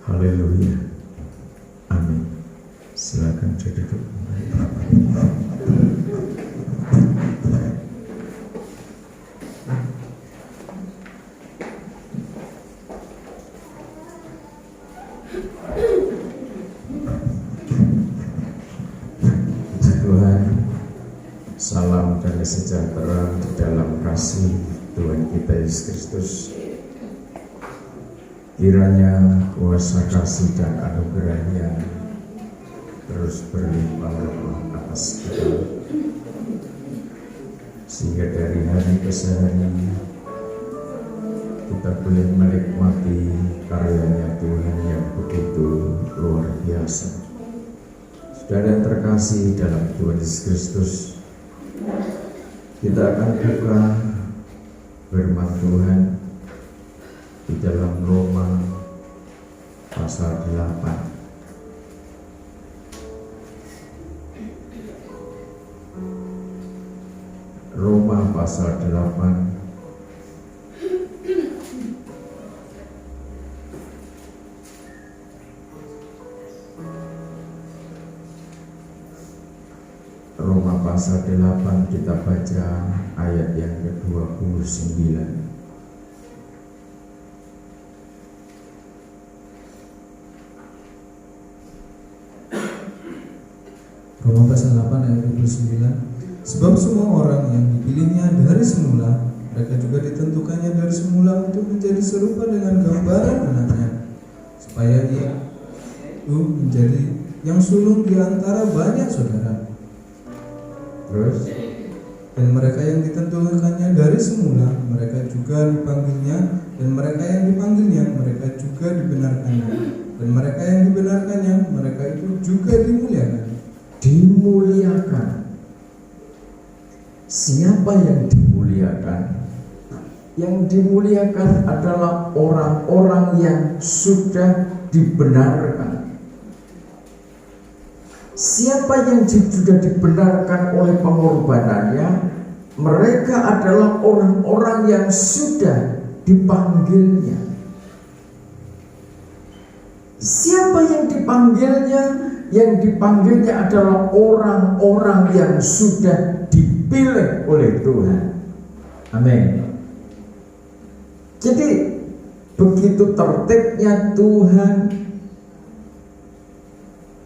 Haleluya. Amin. Silakan duduk. Tuhan, salam dan sejahtera di dalam kasih Tuhan kita Yesus Kristus. Kiranya kuasa kasih dan anugerahnya terus berlimpah-limpah atas kita, sehingga dari hari ke hari kita boleh menikmati karyanya Tuhan yang begitu luar biasa. Saudara yang terkasih dalam Tuhan Yesus Kristus, kita akan buka firman Tuhan di dalam Roma pasal 8. Roma pasal 8 Roma pasal 8 kita baca ayat yang ke-29. Roma pasal 8 ayat 29. Sebab semua orang yang dipilihnya dari semula, mereka juga ditentukannya dari semula untuk menjadi serupa dengan gambaran anaknya, supaya ia itu menjadi yang sulung di antara banyak saudara. Terus, dan mereka yang ditentukannya dari semula, mereka juga dipanggilnya, dan mereka yang dipanggilnya, mereka juga dibenarkannya, dan mereka yang dibenarkannya, mereka itu juga dimuliakan. Siapa yang dimuliakan? Yang dimuliakan adalah orang-orang yang sudah dibenarkan. Siapa yang sudah dibenarkan oleh pengorbanannya? Mereka adalah orang-orang yang sudah dipanggilnya. Siapa yang dipanggilnya? Yang dipanggilnya adalah orang-orang yang sudah dipilih oleh Tuhan. Amin. Jadi begitu tertibnya Tuhan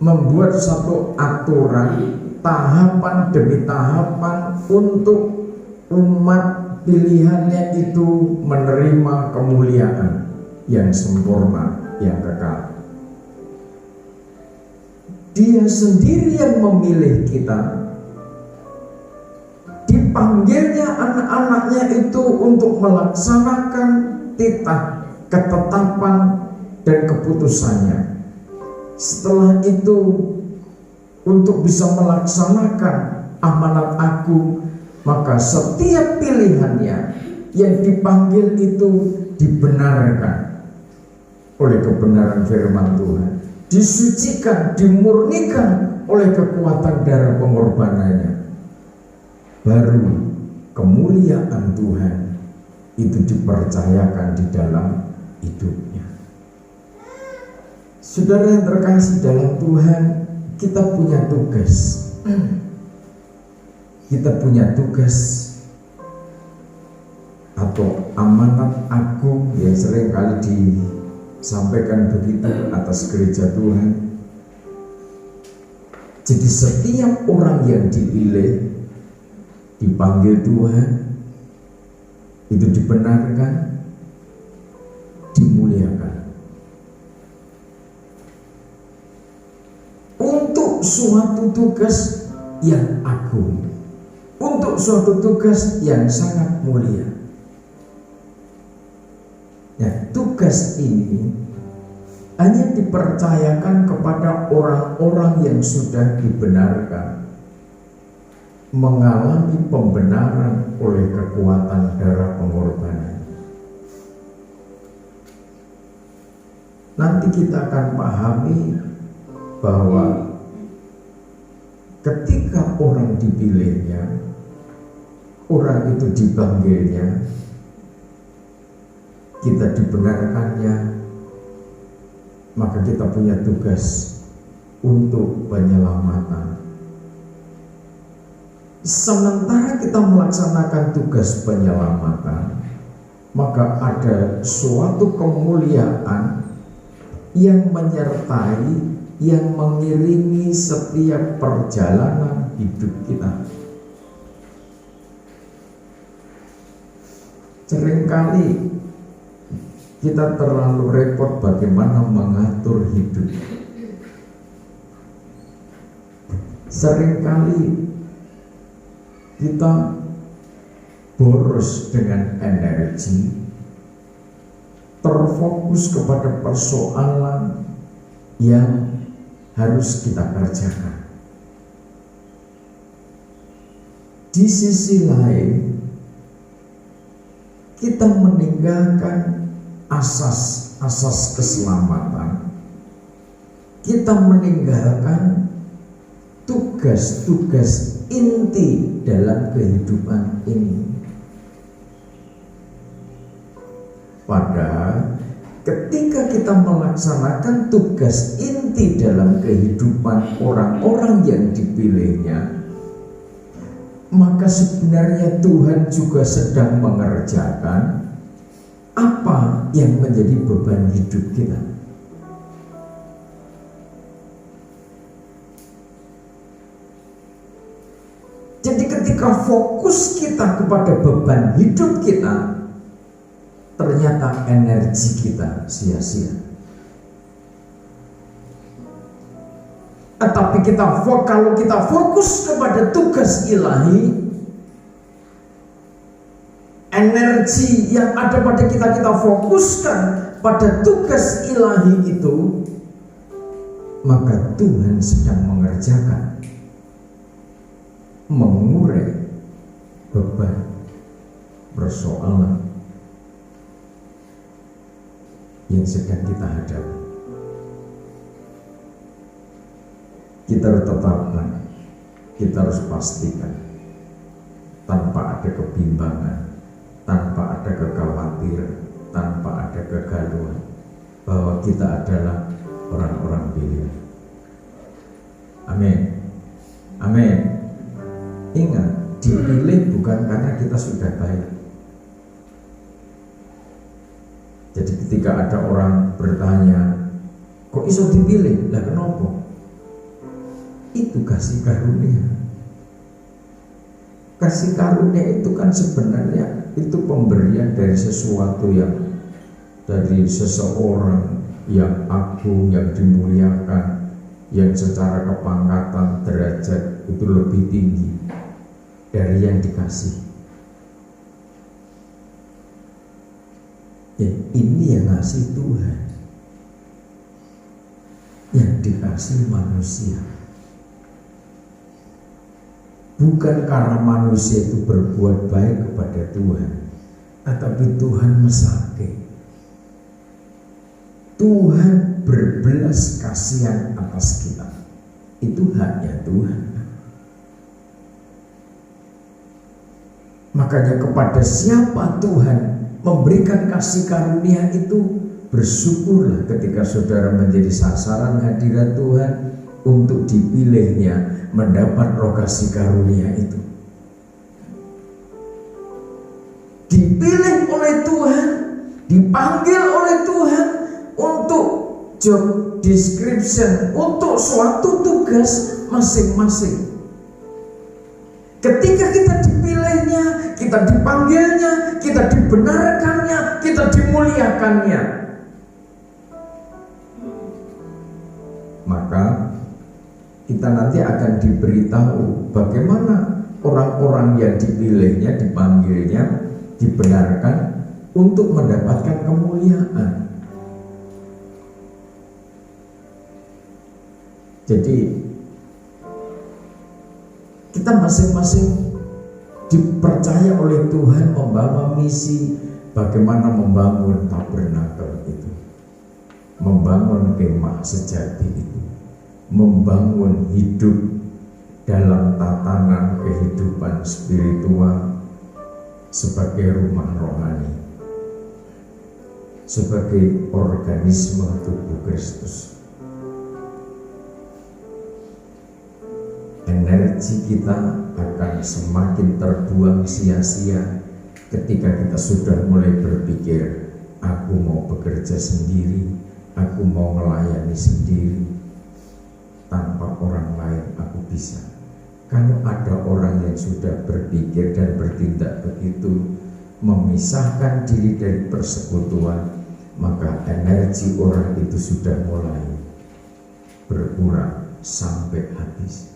membuat satu aturan, tahapan demi tahapan untuk umat pilihannya itu menerima kemuliaan yang sempurna, yang kekal. Dia sendiri yang memilih kita. Dipanggilnya anak-anaknya itu untuk melaksanakan titah, ketetapan, dan keputusannya. Setelah itu, untuk bisa melaksanakan amanat agung, maka setiap pilihannya yang dipanggil itu dibenarkan oleh kebenaran firman Tuhan, disucikan, dimurnikan oleh kekuatan darah pengorbanannya. Baru kemuliaan Tuhan itu dipercayakan di dalam hidupnya. Saudara yang terkasih dalam Tuhan, kita punya tugas. Kita punya tugas atau amanat agung yang sering kali disampaikan begitu atas gereja Tuhan. Jadi setiap orang yang dipilih, dipanggil Tuhan, itu dibenarkan, dimuliakan untuk suatu tugas yang agung, untuk suatu tugas yang sangat mulia. Ya, tugas ini hanya dipercayakan kepada orang-orang yang sudah dibenarkan, mengalami pembenaran oleh kekuatan darah pengorbanan. Nanti kita akan pahami bahwa ketika orang dipilihnya, orang itu dipanggilnya, kita dibenarkannya, maka kita punya tugas untuk penyelamatan. Sementara kita melaksanakan tugas penyelamatan, maka ada suatu kemuliaan yang menyertai, yang mengiringi setiap perjalanan hidup kita. Seringkali kita terlalu repot bagaimana mengatur hidup. Seringkali kita boros dengan energi, terfokus kepada persoalan yang harus kita kerjakan. Di sisi lain, kita meninggalkan asas-asas keselamatan. Kita meninggalkan tugas-tugas inti dalam kehidupan ini. Padahal ketika kita melaksanakan tugas inti dalam kehidupan orang-orang yang dipilihnya, maka sebenarnya Tuhan juga sedang mengerjakan apa yang menjadi beban hidup kita. Jadi ketika fokus kita kepada beban hidup kita, ternyata energi kita sia-sia. Tetapi kalau kita fokus kepada tugas ilahi, energi yang ada pada kita fokuskan pada tugas ilahi itu, maka Tuhan sedang mengerjakan, mengurai beban persoalan yang sedang kita hadapi. Kita harus tetapkan, kita harus pastikan, tanpa ada kebimbangan, tanpa ada kekhawatiran, tanpa ada kegalauan, bahwa kita adalah orang-orang pilihan. Amin. Amin. Ingat, dipilih bukan karena kita sudah baik. Jadi ketika ada orang bertanya, kok iso dipilih? Lah kenapa? Itu kasih karunia. Kasih karunia itu kan sebenarnya itu pemberian dari sesuatu yang, dari seseorang yang agung, yang dimuliakan, yang secara kepangkatan, derajat itu lebih tinggi dari yang dikasih. Ya, ini yang ngasih Tuhan, yang dikasih manusia. Bukan karena manusia itu berbuat baik kepada Tuhan, tetapi Tuhan mesake. Tuhan berbelas kasihan atas kita. Itu haknya Tuhan. Makanya kepada siapa Tuhan memberikan kasih karunia itu, bersyukurlah ketika saudara menjadi sasaran hadirat Tuhan untuk dipilihnya mendapat roh kasih karunia itu. Dipilih oleh Tuhan, dipanggil oleh Tuhan untuk job description, untuk suatu tugas masing-masing. Ketika kita dipilihnya, kita dipanggilnya, kita dibenarkannya, kita dimuliakannya, maka kita nanti akan diberitahu bagaimana orang-orang yang dipilihnya, dipanggilnya, dibenarkan untuk mendapatkan kemuliaan. Jadi kita masing-masing dipercaya oleh Tuhan membawa misi bagaimana membangun tabernakel itu, membangun kemah sejati itu, membangun hidup dalam tatanan kehidupan spiritual sebagai rumah rohani. sebagai organisme tubuh Kristus. Energi kita akan semakin terbuang sia-sia ketika kita sudah mulai berpikir, aku mau bekerja sendiri, aku mau melayani sendiri, tanpa orang lain aku bisa. Kalau ada orang yang sudah berpikir dan bertindak begitu, memisahkan diri dari persekutuan, maka energi orang itu sudah mulai berkurang sampai habis.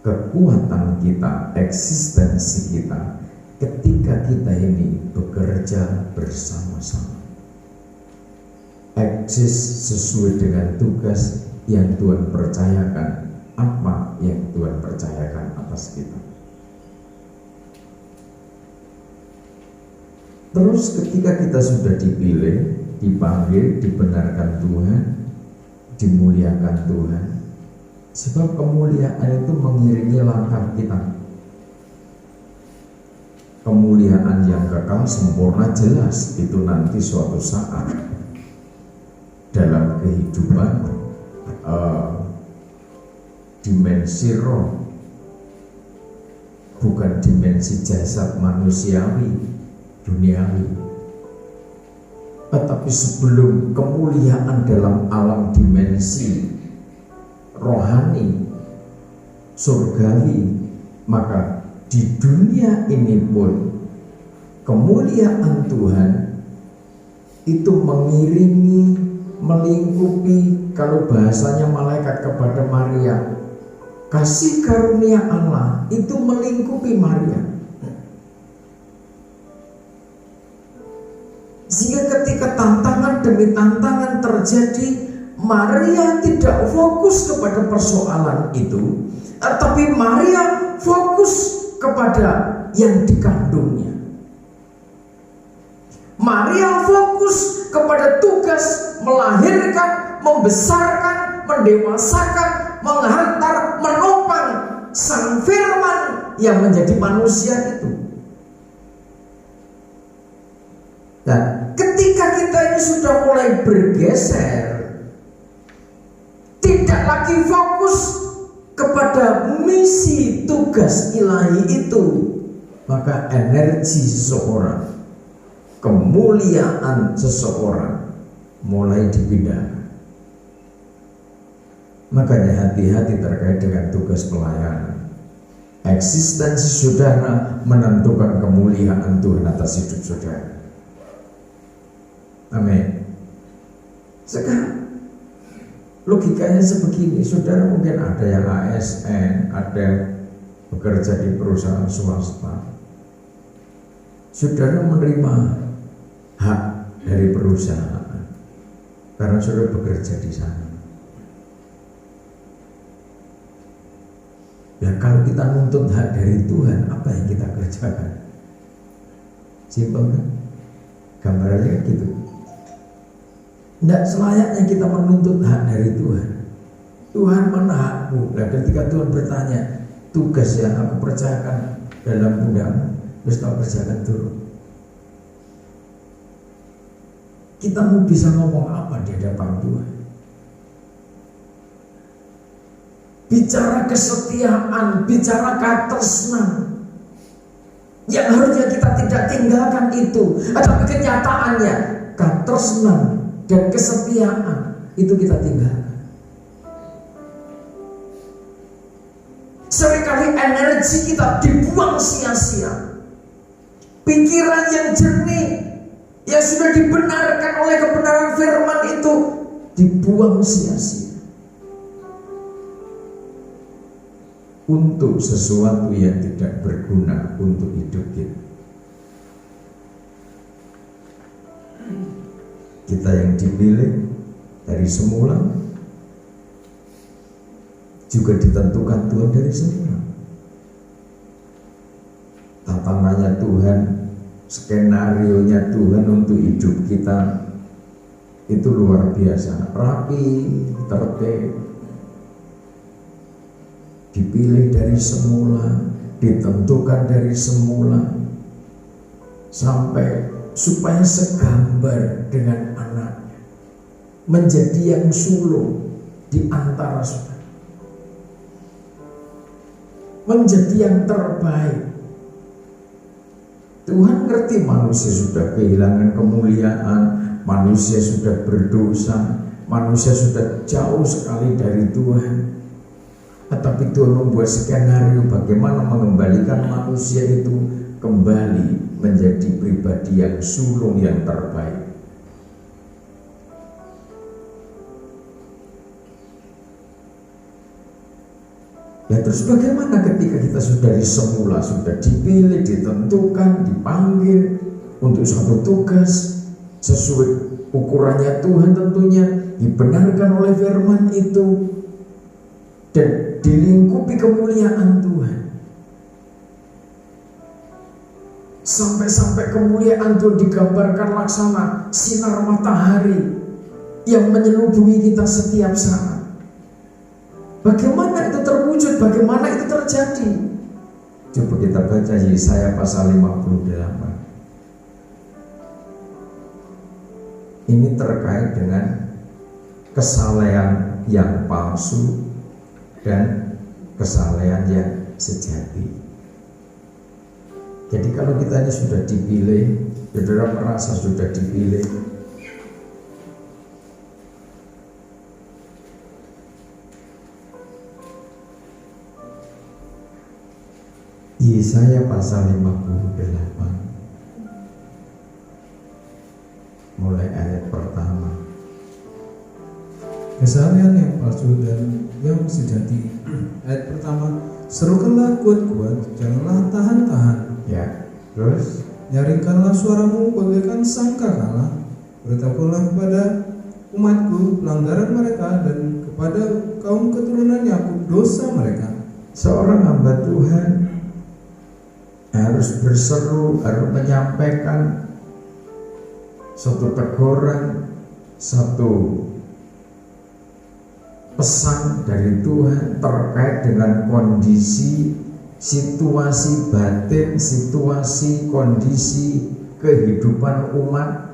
Kekuatan kita, eksistensi kita, ketika kita ini bekerja bersama-sama, eksis sesuai dengan tugas yang Tuhan percayakan, apa yang Tuhan percayakan atas kita. Terus ketika kita sudah dipilih, dipanggil, dibenarkan Tuhan, dimuliakan Tuhan, sebab kemuliaan itu mengiringi langkah kita. Kemuliaan yang kekal sempurna jelas itu nanti suatu saat dalam kehidupan dimensi roh, bukan dimensi jasad manusiawi, duniawi. Tetapi sebelum kemuliaan dalam alam dimensi rohani, surgawi, maka di dunia ini pun kemuliaan Tuhan itu mengiringi, melingkupi, kalau bahasanya malaikat kepada Maria, kasih karunia Allah itu melingkupi Maria. Sehingga ketika tantangan demi tantangan terjadi, Maria tidak fokus kepada persoalan itu, tapi Maria fokus kepada yang dikandungnya. Maria fokus kepada tugas melahirkan, membesarkan, mendewasakan, menghantar, menopang Sang Firman yang menjadi manusia itu. Dan ketika kita ini sudah mulai bergeser, tidak lagi fokus kepada misi tugas ilahi itu, maka energi seseorang, kemuliaan seseorang mulai dipindahkan. Makanya hati-hati terkait dengan tugas pelayanan. Eksistensi saudara menentukan kemuliaan Tuhan atas hidup saudara. Amin. Sekarang logikanya sebegini, saudara mungkin ada yang ASN, ada yang bekerja di perusahaan swasta. Saudara menerima hak dari perusahaan karena saudara bekerja di sana. Ya kalau kita nuntut hak dari Tuhan, apa yang kita kerjakan? Simpel kan? Gambarannya gitu. Tidak selayaknya kita menuntut hak dari Tuhan. Tuhan mana hakmu? Nah, ketika Tuhan bertanya, tugas yang aku percayakan dalam pundakmu, terus kau kerjakan turun. Kita mau bisa ngomong apa di hadapan Tuhan? Bicara kesetiaan, bicara katresnan, yang harusnya kita tidak tinggalkan itu, tapi kenyataannya katresnan dan kesetiaan itu kita tinggalkan. Seringkali energi kita dibuang sia-sia. Pikiran yang jernih, yang sudah dibenarkan oleh kebenaran firman itu dibuang sia-sia untuk sesuatu yang tidak berguna untuk hidup kita. Kita yang dipilih dari semula juga ditentukan Tuhan dari semula. Tantangannya Tuhan, skenarionya Tuhan untuk hidup kita itu luar biasa, rapi, tertib, dipilih dari semula, ditentukan dari semula sampai supaya segambar dengan anaknya, menjadi yang sulung di antara saudara, menjadi yang terbaik. Tuhan ngerti manusia sudah kehilangan kemuliaan, manusia sudah berdosa, manusia sudah jauh sekali dari Tuhan. Tetapi Tuhan membuat skenario bagaimana mengembalikan manusia itu kembali menjadi pribadi yang sulung yang terbaik. Ya terus bagaimana ketika kita sudah dari semula sudah dipilih, ditentukan, dipanggil untuk satu tugas sesuai ukurannya Tuhan tentunya, dibenarkan oleh firman itu dan dilingkupi kemuliaan Tuhan. Sampai-sampai kemuliaan Tuhan digambarkan laksana sinar matahari yang menyelubungi kita setiap saat. Bagaimana itu terwujud? Bagaimana itu terjadi? Coba kita baca Yesaya pasal 58. Ini terkait dengan kesalehan yang palsu dan kesalehan yang sejati. Jadi kalau kita ini sudah dipilih, saudara merasa sudah dipilih, Yesaya pasal 58 mulai ayat pertama. Kesalehan yang palsu dan yang sejati. Ayat pertama, serukanlah kuat-kuat, janganlah tahan-tahan. Ya, terus Nyaringkanlah suaramu bagaikan sangkakala, beritahulah kepada umatku pelanggaran mereka dan kepada kaum keturunan Yakub dosa mereka. seorang hamba Tuhan harus berseru, harus menyampaikan satu teguran, satu pesan dari Tuhan terkait dengan kondisi, situasi batin, situasi, kondisi kehidupan umat.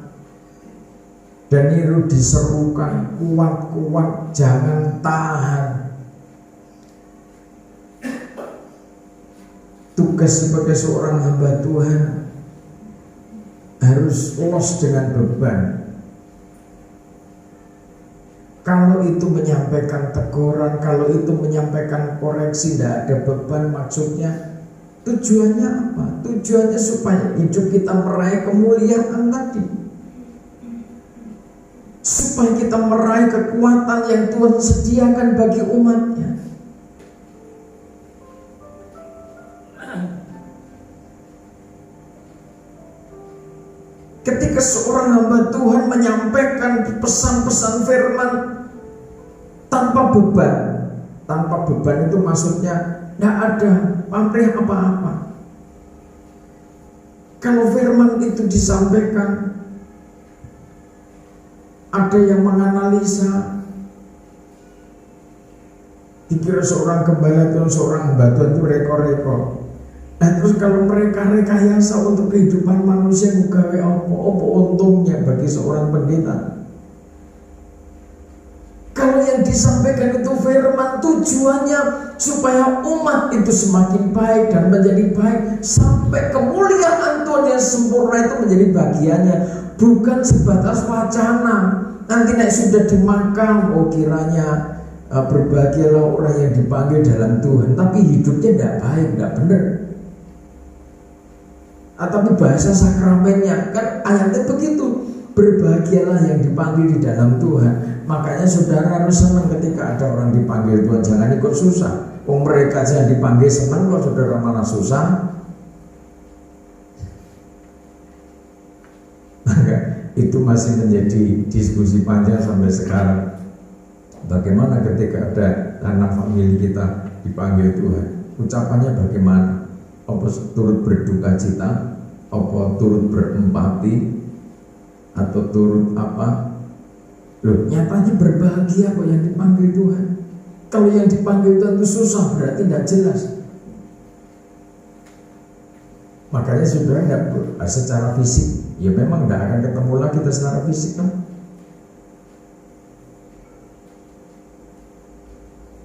Dan itu diserukan kuat-kuat, jangan tahan. Tugas sebagai seorang hamba Tuhan harus los dengan beban. Kalau itu menyampaikan teguran, kalau itu menyampaikan koreksi, tidak ada beban. Maksudnya tujuannya apa? Tujuannya supaya hidup kita meraih kemuliaan tadi, supaya kita meraih kekuatan yang Tuhan sediakan bagi umatnya. Ketika seorang hamba Tuhan menyampaikan pesan-pesan firman tanpa beban itu maksudnya tidak ada pamrih apa-apa. Kalau firman itu disampaikan, ada yang menganalisa, dikira seorang gembala atau seorang hamba Tuhan itu rekor-rekor. Nah terus kalau mereka rekayasa untuk kehidupan manusia, gawe apa untungnya bagi seorang pendeta? Kalau yang disampaikan itu firman, tujuannya supaya umat itu semakin baik dan menjadi baik, sampai kemuliaan Tuhan yang sempurna itu menjadi bagiannya, bukan sebatas wacana. Nanti sudah dimakam, kiranya berbahagialah orang yang dipanggil dalam Tuhan, tapi hidupnya tidak baik, tidak benar. Atau bahasa sakramennya kan ayatnya begitu, berbahagialah yang dipanggil di dalam Tuhan. Makanya saudara harus senang ketika ada orang dipanggil Tuhan, jangan ikut susah. Mereka aja dipanggil senang, kok saudara malah susah. Maka itu masih menjadi diskusi panjang sampai sekarang. Bagaimana ketika ada anak famili kita dipanggil Tuhan, ucapannya bagaimana? Apa turut berduka cita, apa turut berempati, atau turut apa? Loh, nyatanya berbahagia kok yang dipanggil Tuhan. Kalau yang dipanggil Tuhan itu susah, berarti tidak jelas. Makanya saudara tidak secara fisik, ya memang tidak akan ketemu lagi secara fisik kan.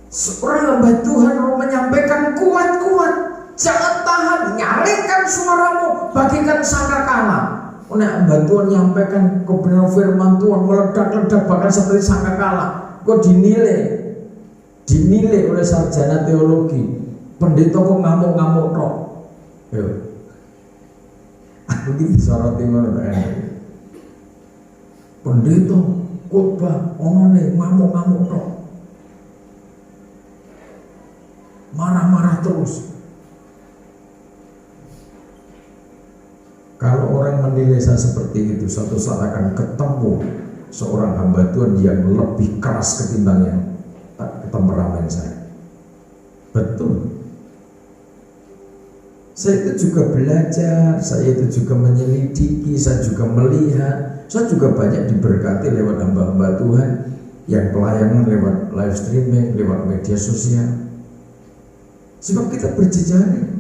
Seorang hamba Tuhan menyampaikan kuat-kuat, jangan tahan, nyalingkan suaramu, bagikan sangkakala. Hamba Tuhan menyampaikan kebenaran firman Tuhan meledak-ledak bahkan seperti sangkakala. Kok dinilai oleh sarjana teologi, pendeta kok ngamuk-ngamuk tok. Yo. Aku iki disoroti ngono ta. Pendeta khotbah onone ngamuk-ngamuk tok. Marah-marah terus. Kalau orang menilai saya seperti itu, suatu saat akan ketemu seorang hamba Tuhan yang lebih keras ketimbang yang temperamen saya. Betul. Saya itu juga belajar, saya itu juga menyelidiki, saya juga melihat, saya juga banyak diberkati lewat hamba-hamba Tuhan yang pelayanan lewat live streaming, lewat media sosial. Sebab kita berjejaring.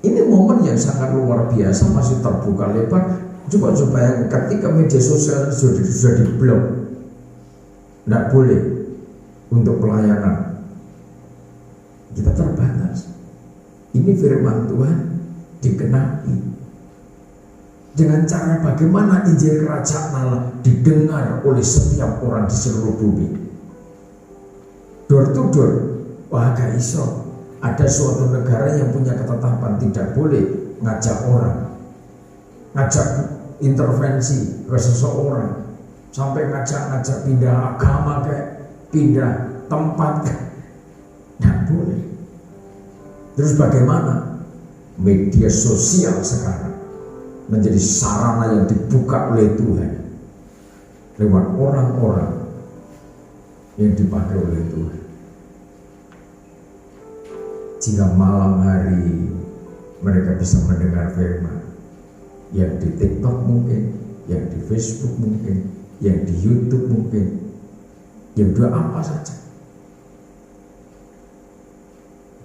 Ini momen yang sangat luar biasa, masih terbuka lebar. Coba supaya ketika media sosial sudah diblok, tidak boleh untuk pelayanan, kita terbatas. Ini firman Tuhan digenapi dengan cara bagaimana Injil Kerajaan Allah didengar oleh setiap orang di seluruh bumi. Door to door, wah gak iso. Ada suatu negara yang punya ketetapan tidak boleh ngajak orang, ngajak intervensi ke seseorang, sampai ngajak pindah agama kayak pindah tempat, tidak boleh. Terus bagaimana? Media sosial sekarang menjadi sarana yang dibuka oleh Tuhan lewat orang-orang yang dipakai oleh Tuhan. Jika malam hari mereka bisa mendengar firman, yang di TikTok mungkin, yang di Facebook mungkin, yang di YouTube mungkin, yang dua apa saja,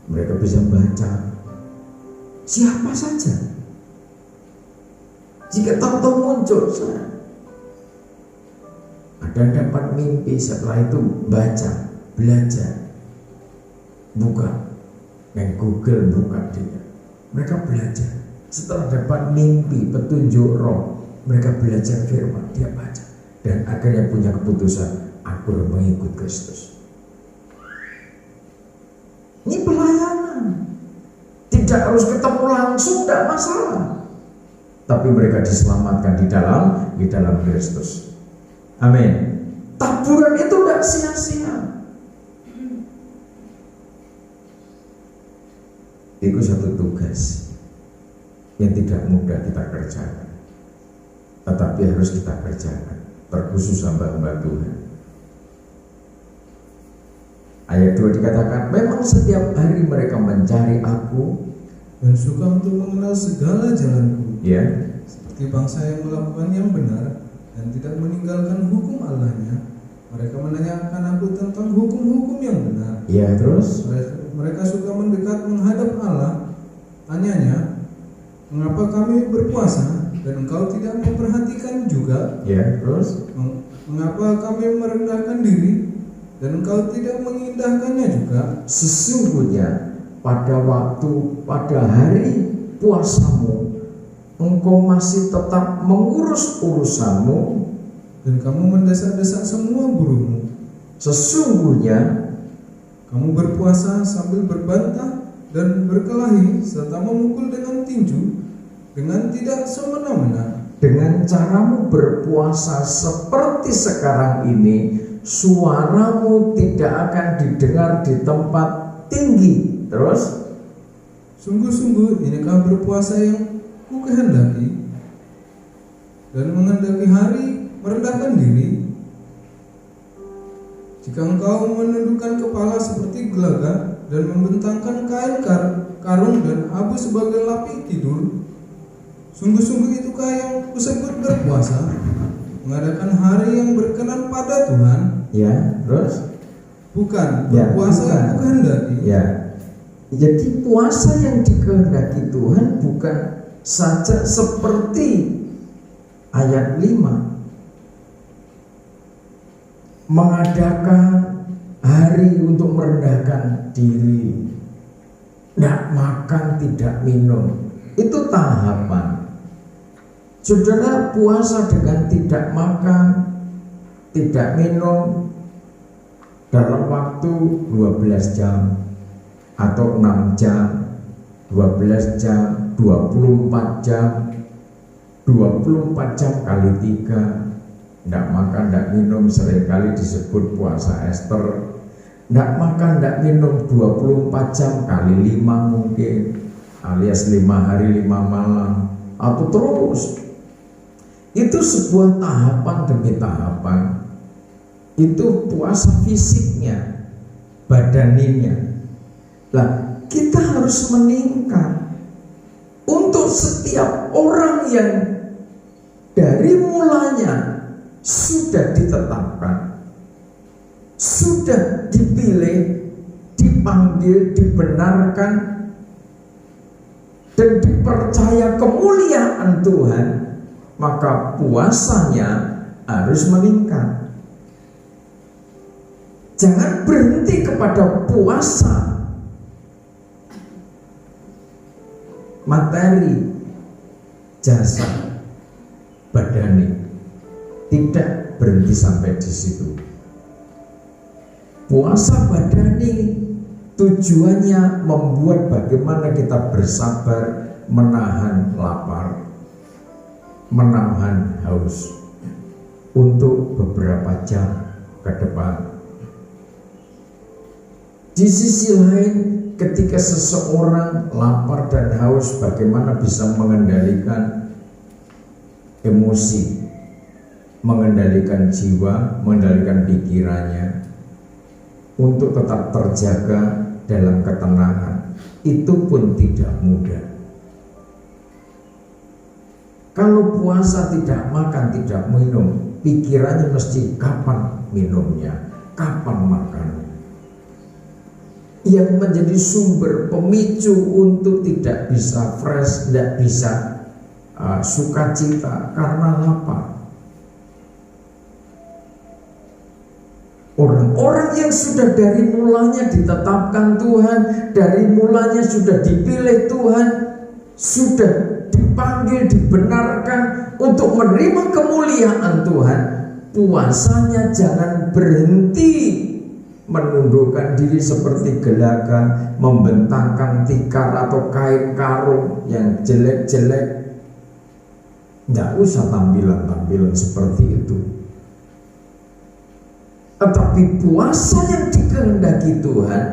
mereka bisa baca siapa saja. Jika tahu-tahu muncul, ada dapat mimpi, setelah itu baca, belajar, buka dan Google, buka dia, mereka belajar. Setelah dapat mimpi, petunjuk roh, mereka belajar firman, dia baca, dan akhirnya punya keputusan, aku mengikut Kristus. Ini pelayanan, tidak harus ketemu langsung, tidak masalah. Tapi mereka diselamatkan di dalam Kristus. Amin. Taburan itu tidak sia-sia. Itu satu tugas yang tidak mudah kita kerjakan, tetapi harus kita kerjakan, terkhusus hamba-hamba Tuhan. Ayat 2 dikatakan, memang setiap hari mereka mencari aku dan suka untuk mengenal segala jalanku, ya, seperti bangsa yang melakukan yang benar dan tidak meninggalkan hukum Allahnya. Mereka menanyakan aku tentang hukum-hukum yang benar. Ya, terus Mereka suka mendekat menghadap Allah. Tanyanya, mengapa kami berpuasa dan engkau tidak memperhatikan juga? ya, terus Mengapa kami merendahkan diri dan engkau tidak mengindahkannya juga? sesungguhnya pada hari puasamu engkau masih tetap mengurus urusanmu Dan kamu mendesak-desak semua buruhmu. Sesungguhnya kamu berpuasa sambil berbantah dan berkelahi serta memukul dengan tinju dengan tidak semena-mena. dengan caramu berpuasa seperti sekarang ini, suaramu tidak akan didengar di tempat tinggi. Terus, sungguh-sungguh inikah berpuasa yang ku kehendaki dan menghendaki hari merendahkan diri. Jika engkau menundukkan kepala seperti gelagat dan membentangkan kain karung dan abu sebagai lapi tidur, sungguh-sungguh itukah yang kusebut berpuasa, mengadakan hari yang berkenan pada Tuhan? ya, terus, Bukan ya, berpuasa bukan. yang ku kehendaki, Ya, Jadi puasa yang dikehendaki Tuhan bukan saja seperti ayat 5, mengadakan hari untuk merendahkan diri, tidak makan, tidak minum. Itu tahapan. Saudara puasa dengan tidak makan, tidak minum dalam waktu 12 jam atau 6 jam, 12 jam, 24 jam, 24 jam kali 3. Tidak makan, tidak minum seringkali disebut puasa Ester. Tidak makan, tidak minum 24 jam kali 5 mungkin, alias 5 hari 5 malam, atau terus. Itu sebuah tahapan demi tahapan. Itu puasa fisiknya, badaninya. Lah, kita harus meningkat. Untuk setiap orang yang dari mulanya sudah ditetapkan, sudah dipilih, dipanggil, dibenarkan, dan dipercaya kemuliaan Tuhan, maka puasanya harus meningkat. Jangan berhenti kepada puasa materi, jasa, badani. Tidak berhenti sampai di situ. Puasa badani tujuannya membuat bagaimana kita bersabar menahan lapar, menahan haus untuk beberapa jam ke depan. Di sisi lain, ketika seseorang lapar dan haus, bagaimana bisa mengendalikan emosi, mengendalikan jiwa, mengendalikan pikirannya untuk tetap terjaga dalam ketenangan. Itu pun tidak mudah. Kalau puasa tidak makan, tidak minum, pikirannya mesti kapan minumnya, kapan makannya. Yang menjadi sumber pemicu untuk tidak bisa fresh, tidak bisa sukacita karena lapar. Orang-orang yang sudah dari mulanya ditetapkan Tuhan, dari mulanya sudah dipilih Tuhan, sudah dipanggil, dibenarkan untuk menerima kemuliaan Tuhan, puasanya jangan berhenti menundukkan diri seperti gelaga, membentangkan tikar atau kain karung yang jelek-jelek. Tidak usah tampilan-tampilan seperti itu. Tetapi puasa yang dikehendaki Tuhan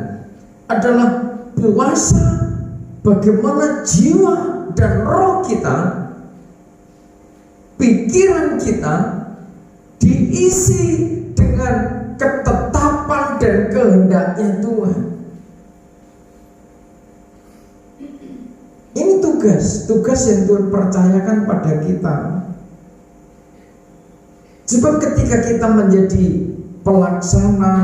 adalah puasa bagaimana jiwa dan roh kita, pikiran kita diisi dengan ketetapan dan kehendaknya Tuhan. Ini tugas yang Tuhan percayakan pada kita. Sebab ketika kita menjadi pelaksana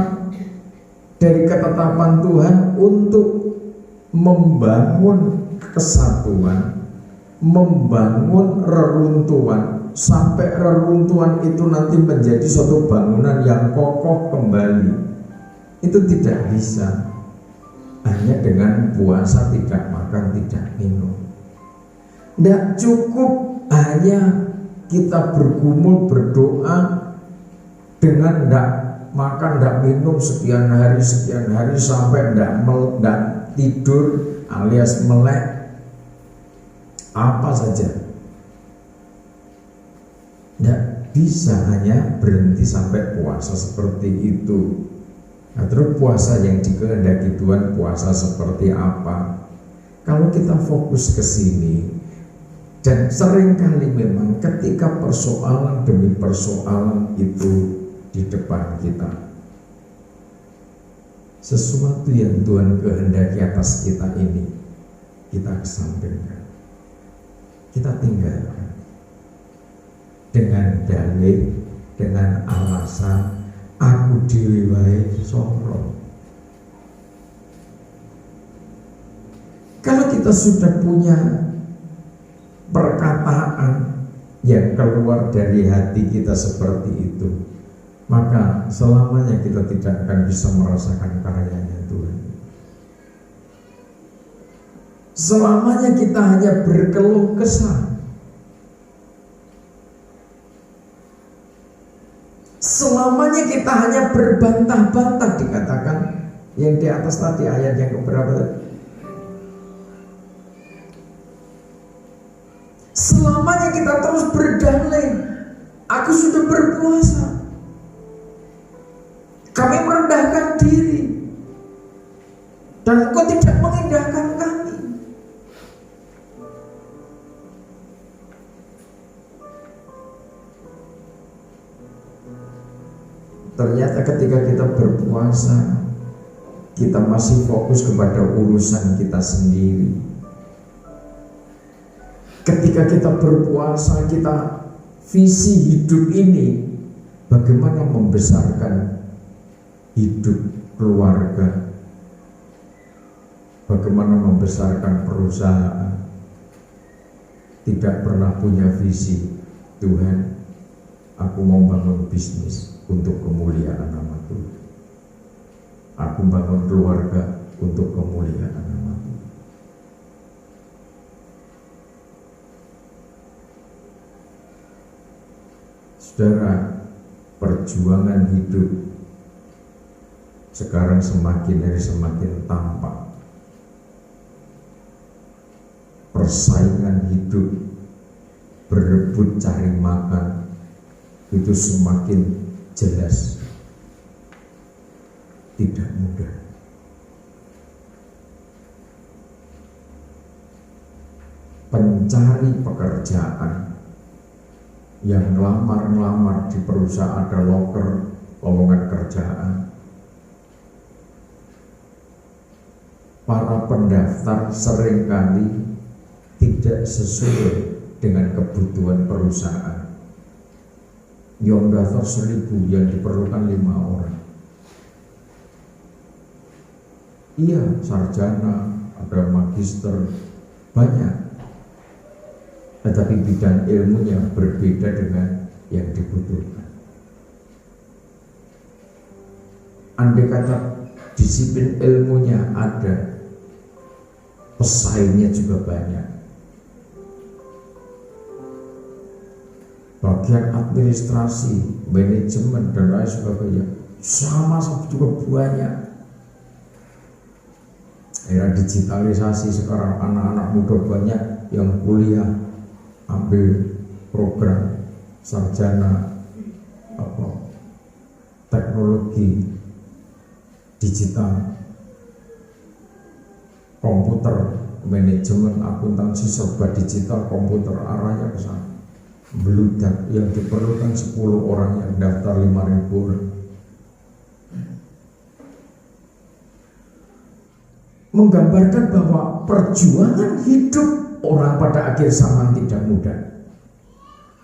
dari ketetapan Tuhan untuk membangun kesatuan, membangun reruntuhan, sampai reruntuhan itu nanti menjadi suatu bangunan yang kokoh kembali, itu tidak bisa hanya dengan puasa, tidak makan, tidak minum. Tidak cukup hanya kita bergumul berdoa dengan tidak makan, tidak minum sekian hari sampai tidak tidur alias melek apa saja. Tidak bisa hanya berhenti sampai puasa seperti itu. Nah, terus puasa yang dikehendaki Tuhan, puasa seperti apa? Kalau kita fokus ke sini, dan seringkali memang ketika persoalan demi persoalan itu di depan kita, sesuatu yang Tuhan kehendaki atas kita ini, kita kesampingkan, kita tinggalkan dengan dalih, dengan alasan aku dhewe wae soro. kita sudah punya perkataan yang keluar dari hati kita seperti itu, maka selamanya kita tidak akan bisa merasakan karyanya Tuhan. Selamanya kita hanya berkeluh kesah. Selamanya kita hanya berbantah-bantah, dikatakan yang di atas tadi, ayat yang keberapa tadi? Selamanya kita terus berdalih, aku sudah berpuasa, kami merendahkan diri, dan engkau tidak mengindahkan kami. Ternyata ketika kita berpuasa, kita masih fokus kepada urusan kita sendiri. Ketika kita berpuasa, kita visi hidup ini bagaimana membesarkan hidup keluarga, bagaimana membesarkan perusahaan. Tidak pernah punya visi, Tuhan, aku mau bangun bisnis untuk kemuliaan nama Tuhan. Aku bangun keluarga untuk kemuliaan nama Tuhan. Saudara, perjuangan hidup sekarang semakin hari semakin tampak. Persaingan hidup, berebut cari makan, itu semakin jelas tidak mudah. Pencari pekerjaan yang ngelamar di perusahaan, ada loker lowongan kerjaan, para pendaftar seringkali tidak sesuai dengan kebutuhan perusahaan. Yang daftar 1000, yang diperlukan 5 orang. Iya, sarjana, ada magister, banyak. Tetapi bidang ilmunya berbeda dengan yang dibutuhkan. Andai kata disiplin ilmunya ada, pesaingnya juga banyak. Bagian administrasi, manajemen, dan lain sebagainya sama juga banyak. Era digitalisasi sekarang, anak-anak muda banyak yang kuliah ambil program sarjana teknologi digital, komputer, manajemen, akuntansi, serba digital, komputer, arahnya ke sana. Beludak, yang diperlukan 10 orang, yang daftar 5.000 orang. Menggambarkan bahwa perjuangan hidup orang pada akhir zaman tidak mudah.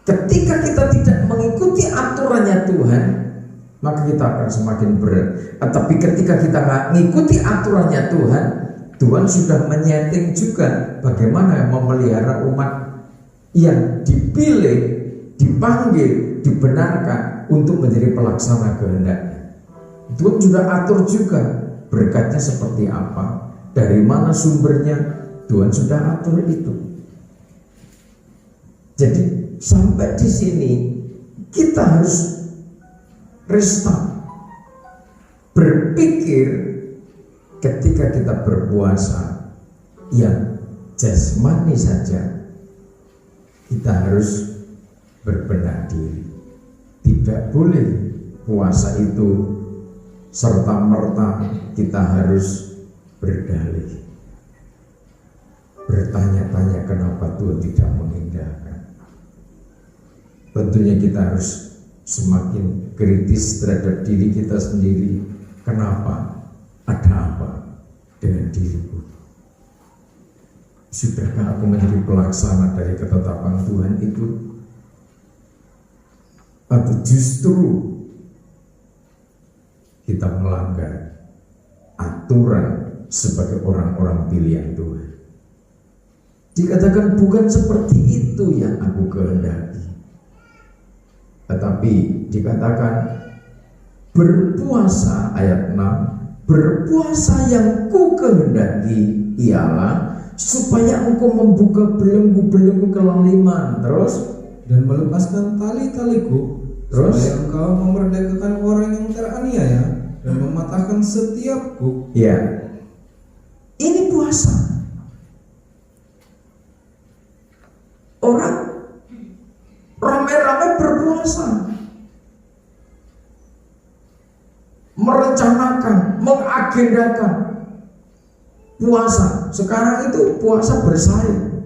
Ketika kita tidak mengikuti aturannya Tuhan, maka kita akan semakin berat. Tapi ketika kita nggak mengikuti aturannya Tuhan, Tuhan sudah menyeting juga bagaimana memelihara umat yang dipilih, dipanggil, dibenarkan untuk menjadi pelaksana kehendaknya. Tuhan sudah atur juga berkatnya seperti apa, dari mana sumbernya, Tuhan sudah atur itu. Jadi sampai di sini kita harus restart, berpikir ketika kita berpuasa yang jasmani saja. Kita harus berbenah diri. Tidak boleh puasa itu serta-merta kita harus berdalih, bertanya-tanya kenapa Tuhan tidak mengindahkan. Tentunya kita harus semakin kritis terhadap diri kita sendiri. Kenapa? Ada apa dengan diriku? Sudahkah aku menjadi pelaksana dari ketetapan Tuhan itu? Atau justru kita melanggar aturan sebagai orang-orang pilihan Tuhan? Dikatakan bukan seperti itu yang aku kehendaki, tetapi dikatakan berpuasa, ayat 6, berpuasa yang ku kehendaki ialah supaya engkau membuka belenggu-belenggu kelaliman, terus dan melepaskan tali-taliku, terus supaya engkau memerdekakan orang yang teraniaya dan mematahkan setiap kuk. ya, ini puasa. Orang ramai-ramai berpuasa, merencanakan, mengagendakan puasa. Sekarang itu puasa bersaing.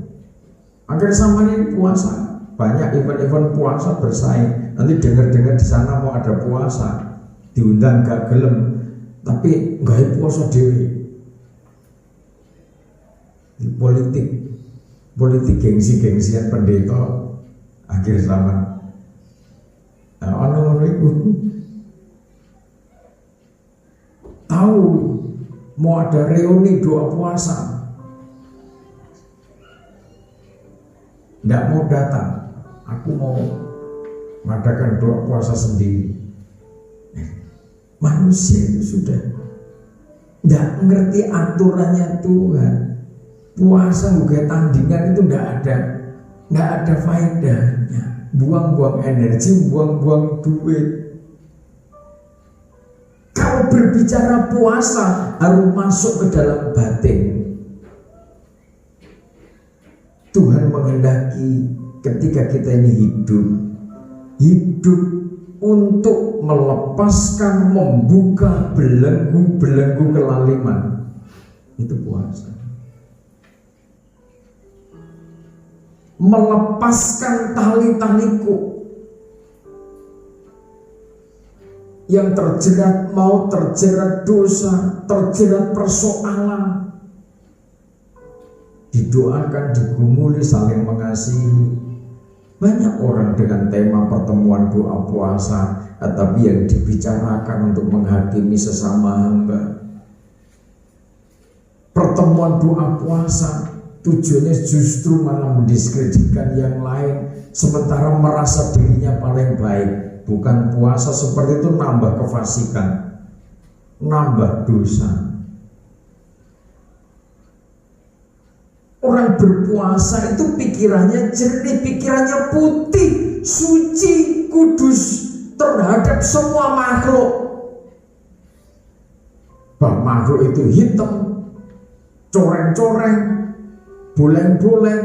Akhir zaman ini puasa, banyak event-event puasa bersaing. Nanti dengar-dengar di sana mau ada puasa, diundang gak gelem, tapi nggak puasa dewi. Di politik gengsi-gengsian pendeta akhir zaman. Nah, ono itu tahu mau ada reuni doa puasa, nggak mau datang. Aku mau mengadakan doa puasa sendiri. Manusia itu sudah nggak ngerti aturannya Tuhan. Puasa bukan tandingan, itu nggak ada faedahnya. Buang-buang energi, buang-buang duit. Kalau berbicara puasa harus masuk ke dalam batin. Tuhan menghendaki ketika kita ini hidup untuk melepaskan, membuka belenggu-belenggu kelaliman. Itu puasa. Melepaskan tali-taliku yang terjerat maut, terjerat dosa, terjerat persoalan. Didoakan, digumuli, saling mengasihi. Banyak orang dengan tema pertemuan doa puasa, tetapi yang dibicarakan untuk menghakimi sesama hamba. Pertemuan doa puasa tujuannya justru malah mendiskreditkan yang lain, sementara merasa dirinya paling baik. Bukan puasa seperti itu nambah kefasikan, nambah dosa. Orang berpuasa itu pikirannya jernih, pikirannya putih, suci, kudus terhadap semua makhluk. Makhluk itu hitam, coreng-coreng, boleng-boleng,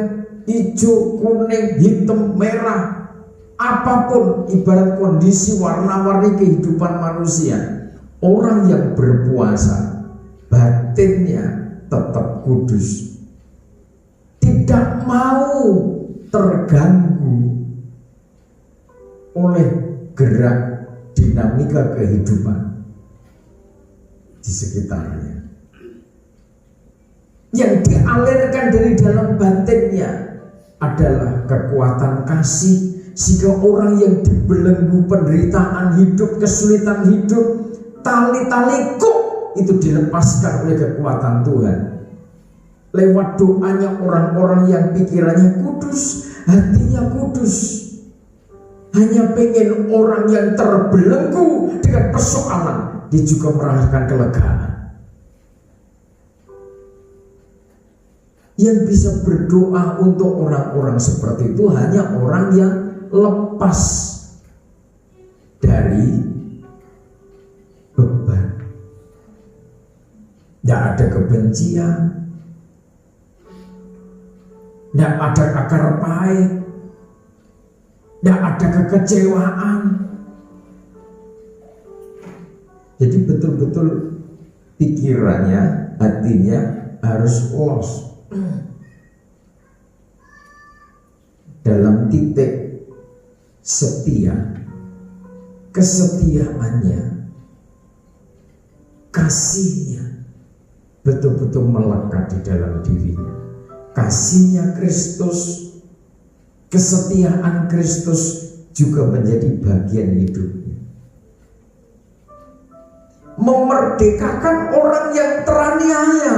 hijau, kuning, hitam, merah, apapun ibarat kondisi warna-warni kehidupan manusia. Orang yang berpuasa batinnya tetap kudus, tidak mau terganggu oleh gerak dinamika kehidupan di sekitarnya. Yang dialirkan dari dalam batinnya adalah kekuatan kasih, sehingga orang yang dibelenggu penderitaan hidup, kesulitan hidup, tali-tali kuk itu dilepaskan oleh kekuatan Tuhan. Lewat doanya orang-orang yang pikirannya kudus, hatinya kudus, hanya pengen orang yang terbelenggu dengan persoalan, dia juga merasakan kelegaan. Yang bisa berdoa untuk orang-orang seperti itu hanya orang yang lepas dari beban. Tidak ada kebencian, tidak ada akar pahit, tidak ada kekecewaan. Jadi betul-betul pikirannya, hatinya harus los dalam titik setia, kesetiaannya, kasihnya betul-betul melekat di dalam dirinya. Kasihnya Kristus, kesetiaan Kristus juga menjadi bagian hidupnya. Memerdekakan orang yang teraniaya.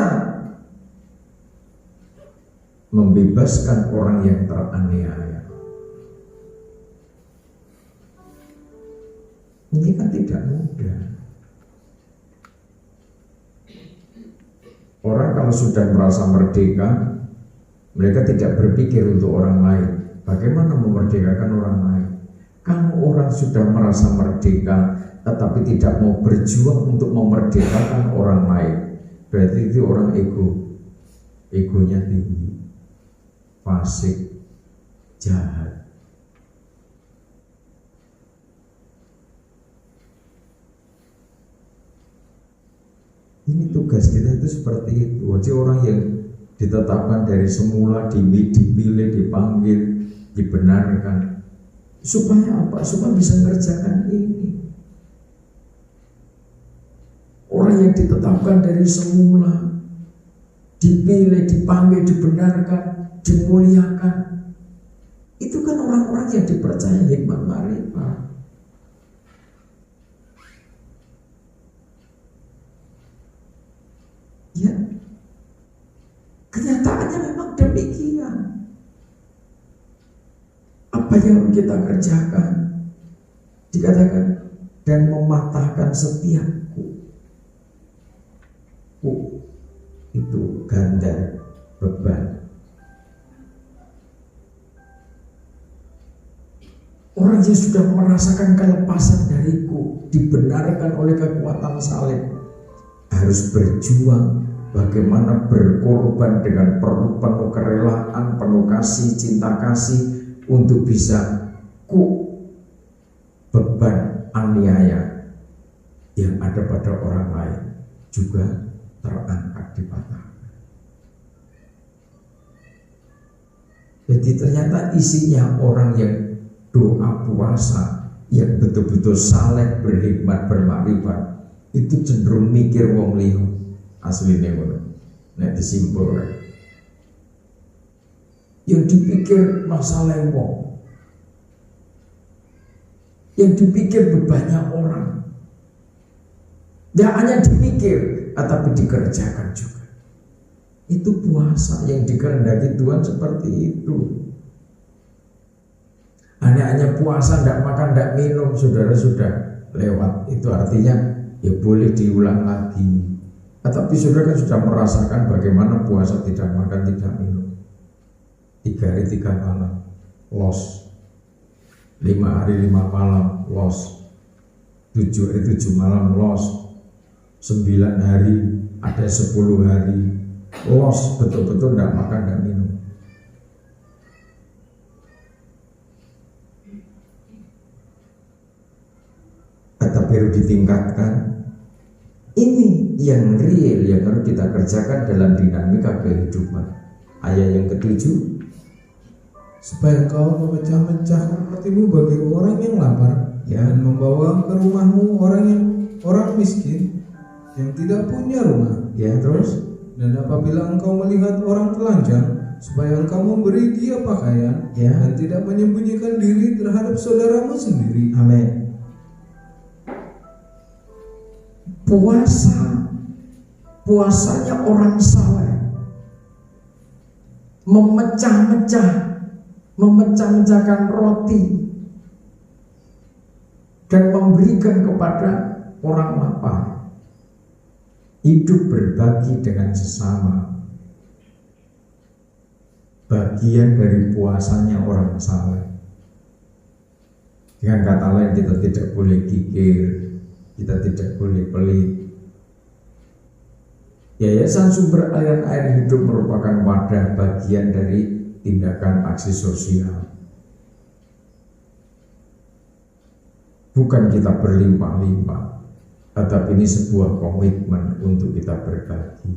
membebaskan orang yang teraniaya. Ini kan tidak mudah. Orang kalau sudah merasa merdeka, mereka tidak berpikir untuk orang lain. Bagaimana memerdekakan orang lain? Kalau orang sudah merasa merdeka, tetapi tidak mau berjuang untuk memerdekakan orang lain, berarti itu orang egonya tinggi, fasik, jahat. Ini tugas kita itu seperti itu. Jadi orang yang ditetapkan dari semula, dipilih, dipanggil, dibenarkan, supaya apa? Supaya bisa mengerjakan ini. Orang yang ditetapkan dari semula, dipilih, dipanggil, dibenarkan, dimuliakan, itu kan orang-orang yang dipercaya hikmat marifat. Ya, kenyataannya memang demikian. Apa yang kita kerjakan, dikatakan, dan mematahkan setiap itu ganda beban. Orang yang sudah merasakan kelepasan dariku, dibenarkan oleh kekuatan salib, harus berjuang bagaimana berkorban dengan penuh kerelaan, penuh kasih, cinta kasih, untuk bisa beban aniaya yang ada pada orang lain juga terangkat, dipatahkan. Jadi ternyata isinya orang yang doa puasa yang betul-betul saleh, berhikmat, bermakrifat, itu cenderung mikir wong liya asline ngono. Nek disimpulkan, yang dipikir masalah wong, yang dipikir bebannya orang, tidak hanya dipikir, tetapi dikerjakan juga. Itu puasa yang dikehendaki Tuhan seperti itu. Hanya puasa, tidak makan, tidak minum, saudara sudah lewat. Itu artinya ya boleh diulang lagi. Tetapi saudara kan sudah merasakan bagaimana puasa tidak makan, tidak minum. 3 hari 3 malam loss, 5 hari 5 malam loss, 7 hari 7 malam loss, 9 hari ada 10 hari loss, betul-betul tidak makan dan minum. Tetapi harus ditingkatkan. Ini yang real yang harus kita kerjakan dalam dinamika kehidupan. Ayat yang ke-7, supaya engkau memecah-mecahkan hatimu bagi orang yang lapar, ya, dan membawa ke rumahmu orang miskin yang tidak punya rumah. ya, terus, Dan apabila engkau melihat orang telanjang, supaya engkau memberi dia pakaian, ya, dan tidak menyembunyikan diri terhadap saudaramu sendiri. amin. Puasanya orang saleh memecah-mecahkan roti dan memberikan kepada orang lapar. Hidup berbagi dengan sesama, bagian dari puasanya orang saleh. Dengan kata lain, kita tidak boleh kikir, kita tidak boleh pelit. Yayasan Sumber Aliran Air Hidup merupakan wadah bagian dari tindakan aksi sosial. Bukan kita berlimpah-limpah, tetapi ini sebuah komitmen untuk kita berbagi.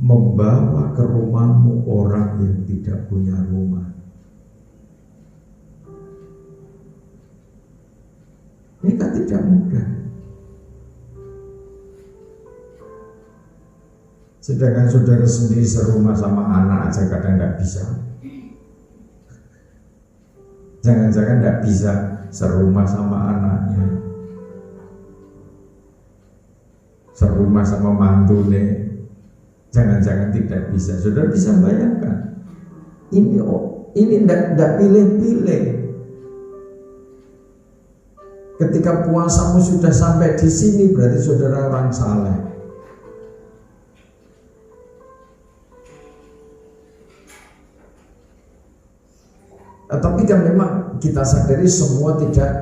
Membawa ke rumahmu orang yang tidak punya rumah. Ini kan tidak mudah. Sedangkan saudara sendiri serumah sama anak aja kadang tidak bisa. Jangan-jangan tidak bisa serumah sama anaknya. serumah sama mantune, jangan-jangan tidak bisa. Saudara bisa bayangkan, ini tidak pilih-pilih. Ketika puasamu sudah sampai di sini, berarti saudara orang saleh. Tapi kan memang kita sadari semua tidak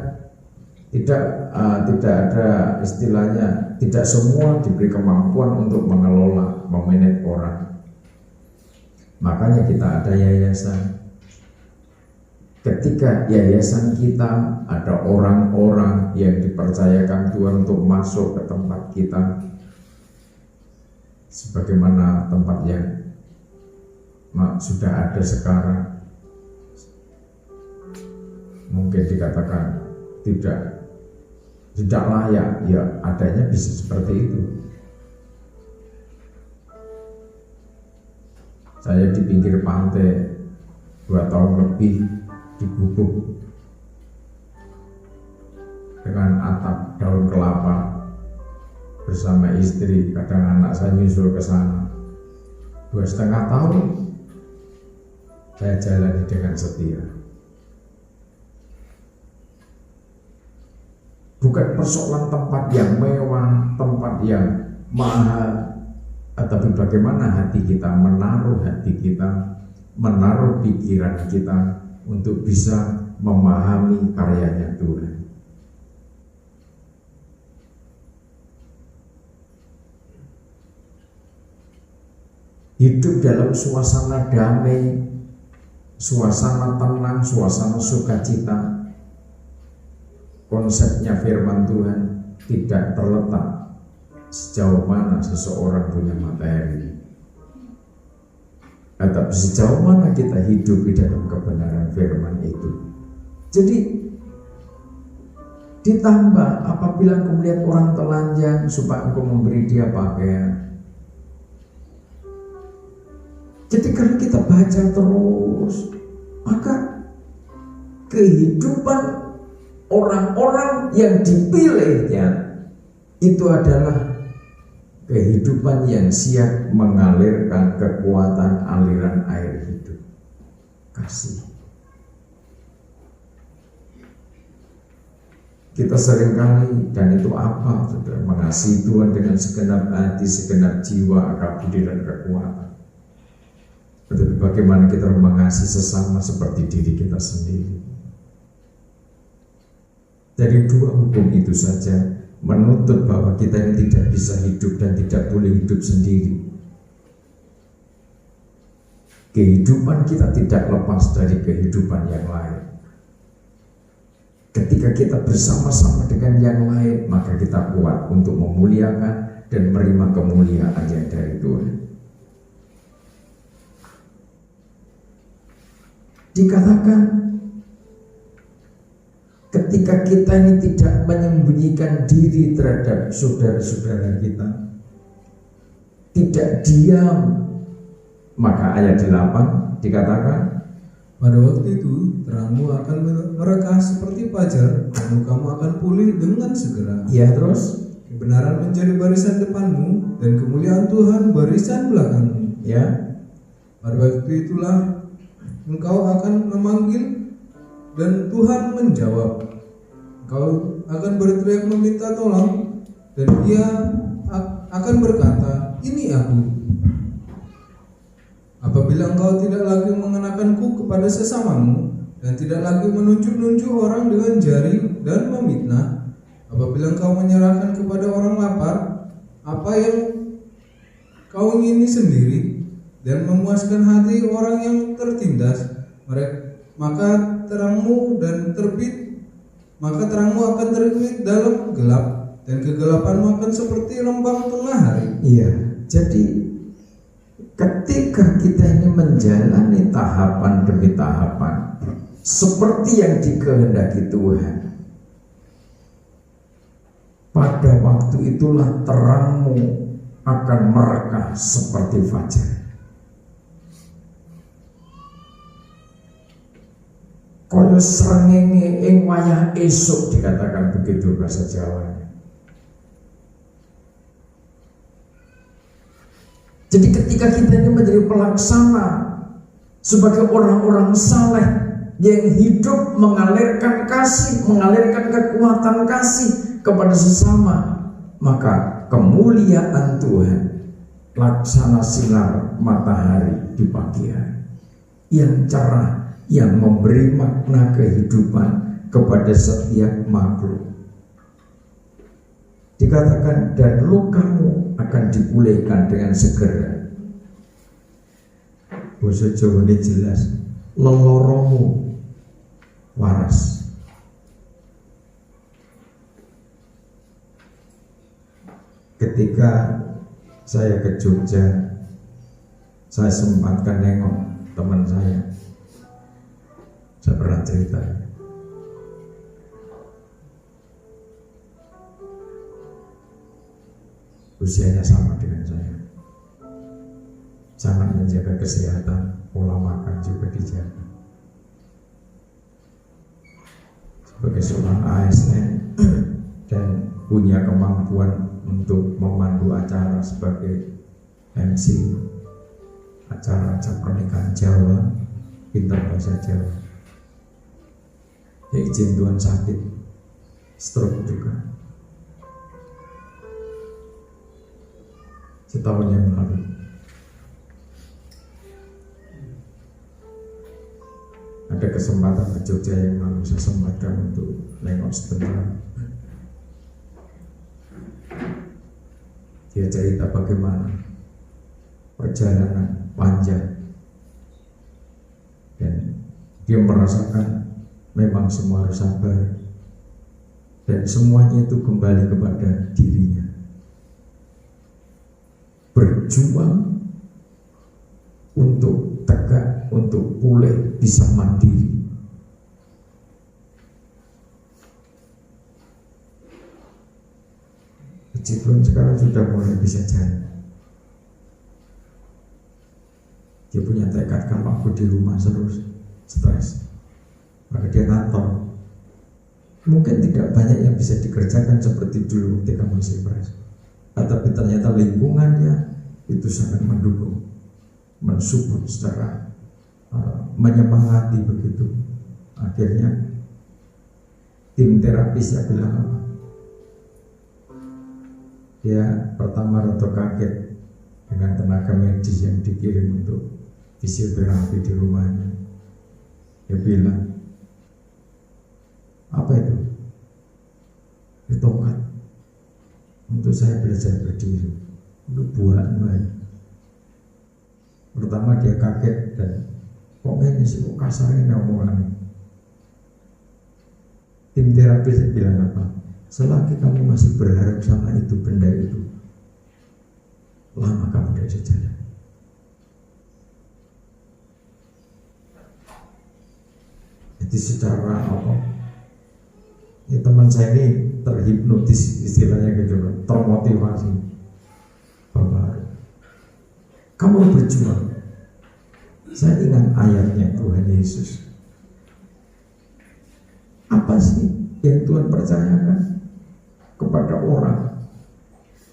ada istilahnya, tidak semua diberi kemampuan untuk mengelola, memanage orang. Makanya kita ada yayasan. Ketika yayasan kita ada orang-orang yang dipercayakan Tuhan untuk masuk ke tempat kita, sebagaimana tempat yang sudah ada sekarang, mungkin dikatakan tidak layak, ya adanya bisa seperti itu. Saya di pinggir pantai 2 tahun lebih digubuk dengan atap daun kelapa bersama istri, kadang anak saya nyusul ke sana. 2,5 tahun saya jalani dengan setia. Bukan persoalan tempat yang mewah, tempat yang mahal, tapi bagaimana hati kita, menaruh hati kita, menaruh pikiran kita untuk bisa memahami karyanya Tuhan. Hidup dalam suasana damai, suasana tenang, suasana sukacita. Konsepnya firman Tuhan tidak terletak sejauh mana seseorang punya materi, tetapi sejauh mana kita hidup di dalam kebenaran firman itu. Jadi ditambah apabila engkau melihat orang telanjang, supaya engkau memberi dia pakaian. Jadi kalau kita baca terus, maka kehidupan orang-orang yang dipilihnya itu adalah kehidupan yang siap mengalirkan kekuatan aliran air hidup, kasih. Kita seringkali, dan itu apa, saudara, mengasihi Tuhan dengan segenap hati, segenap jiwa, akal budi dan kekuatan. Tetapi bagaimana kita mengasihi sesama seperti diri kita sendiri? Dari 2 hukum itu saja menuntut bahwa kita ini tidak bisa hidup dan tidak boleh hidup sendiri. Kehidupan kita tidak lepas dari kehidupan yang lain. Ketika kita bersama-sama dengan yang lain, maka kita kuat untuk memuliakan dan menerima kemuliaan yang dari Tuhan. Dikatakan ketika kita ini tidak menyembunyikan diri terhadap saudara-saudara kita, tidak diam, maka ayat 8 dikatakan, pada waktu itu terangmu akan merekah seperti fajar, dan mukamu akan pulih dengan segera. Ya, terus kebenaran menjadi barisan depanmu, dan kemuliaan Tuhan barisan belakangmu. ya, Pada waktu itulah engkau akan memanggil dan Tuhan menjawab. Engkau akan berteriak meminta tolong, dan Dia akan berkata, ini aku. Apabila engkau tidak lagi mengenakanku kepada sesamamu, dan tidak lagi menunjuk-nunjuk orang dengan jari dan memfitnah, apabila engkau menyerahkan kepada orang lapar apa yang kau ingini sendiri, dan memuaskan hati orang yang tertindas, maka terangmu akan terbit dalam gelap, dan kegelapanmu akan seperti rembang tengah hari. iya. Jadi ketika kita ini menjalani tahapan demi tahapan seperti yang dikehendaki Tuhan, pada waktu itulah terangmu akan merekah seperti fajar. Kaya srengenge ing wayah esuk, dikatakan begitu bahasa Jawanya. Jadi ketika kita ini menjadi pelaksana sebagai orang-orang saleh yang hidup mengalirkan kasih, mengalirkan kekuatan kasih kepada sesama, maka kemuliaan Tuhan laksana sinar matahari di pagi hari yang cerah, yang memberi makna kehidupan kepada setiap makhluk. Dikatakan, dan lukamu akan dipulihkan dengan segera. Basa Jawa ini jelas, leloromu waras. Ketika saya ke Jogja, saya sempatkan nengok teman saya pernah cerita. Usianya sama dengan saya, sangat menjaga kesehatan, pola makan juga dijaga. Sebagai seorang ASN dan punya kemampuan untuk memandu acara sebagai MC acara-acara pernikahan Jawa, pintar bahasa Jawa. Ya izin Tuhan sakit, stroke juga. Setahun yang lalu. Ada kesempatan ke Jogja yang lalu, saya sempatkan untuk nengok sebentar. Dia cerita bagaimana perjalanan panjang, dan dia merasakan memang semua harus sabar, dan semuanya itu kembali kepada dirinya. Berjuang untuk tegak, untuk pulih, bisa mandiri. Puji Tuhan sekarang sudah mulai bisa jalan. Dia punya tekad, kalau aku di rumah terus stres, maka dia kantor. Mungkin tidak banyak yang bisa dikerjakan seperti dulu ketika masih stres, tapi ternyata lingkungannya itu sangat mendukung, mensupport secara menyemangati begitu. Akhirnya tim terapisnya bilang apa? Dia pertama rada kaget dengan tenaga medis yang dikirim untuk fisioterapi di rumahnya. Dia bilang, apa itu? Tongkat untuk saya belajar berdiri, untuk buat baik. Pertama dia kaget dan kok ini sih, kok kasar ini omongannya. Tim terapis bilang apa? Selagi kamu masih berharap sama itu, benda itu, lama kamu tidak bisa jalan. Jadi secara apa? Ya, teman saya ini terhipnotis, istilahnya gitu, termotivasi. Bapak, kamu berjuang. Saya ingat ayatnya Tuhan Yesus. Apa sih yang Tuhan percayakan kepada orang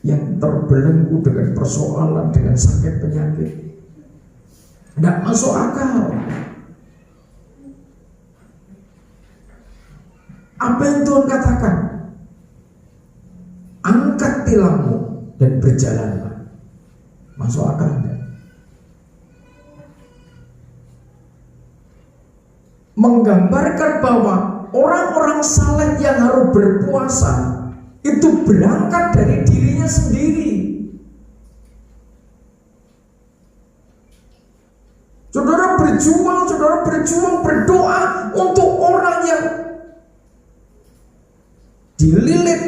yang terbelenggu dengan persoalan, dengan sakit penyakit? Tidak masuk akal. Apa yang Tuhan katakan? Angkat tilangmu dan berjalanlah. Masuk akal enggak? Menggambarkan bahwa orang-orang saleh yang harus berpuasa itu berangkat dari dirinya sendiri. Saudara berjuang berdoa untuk orang yang dililit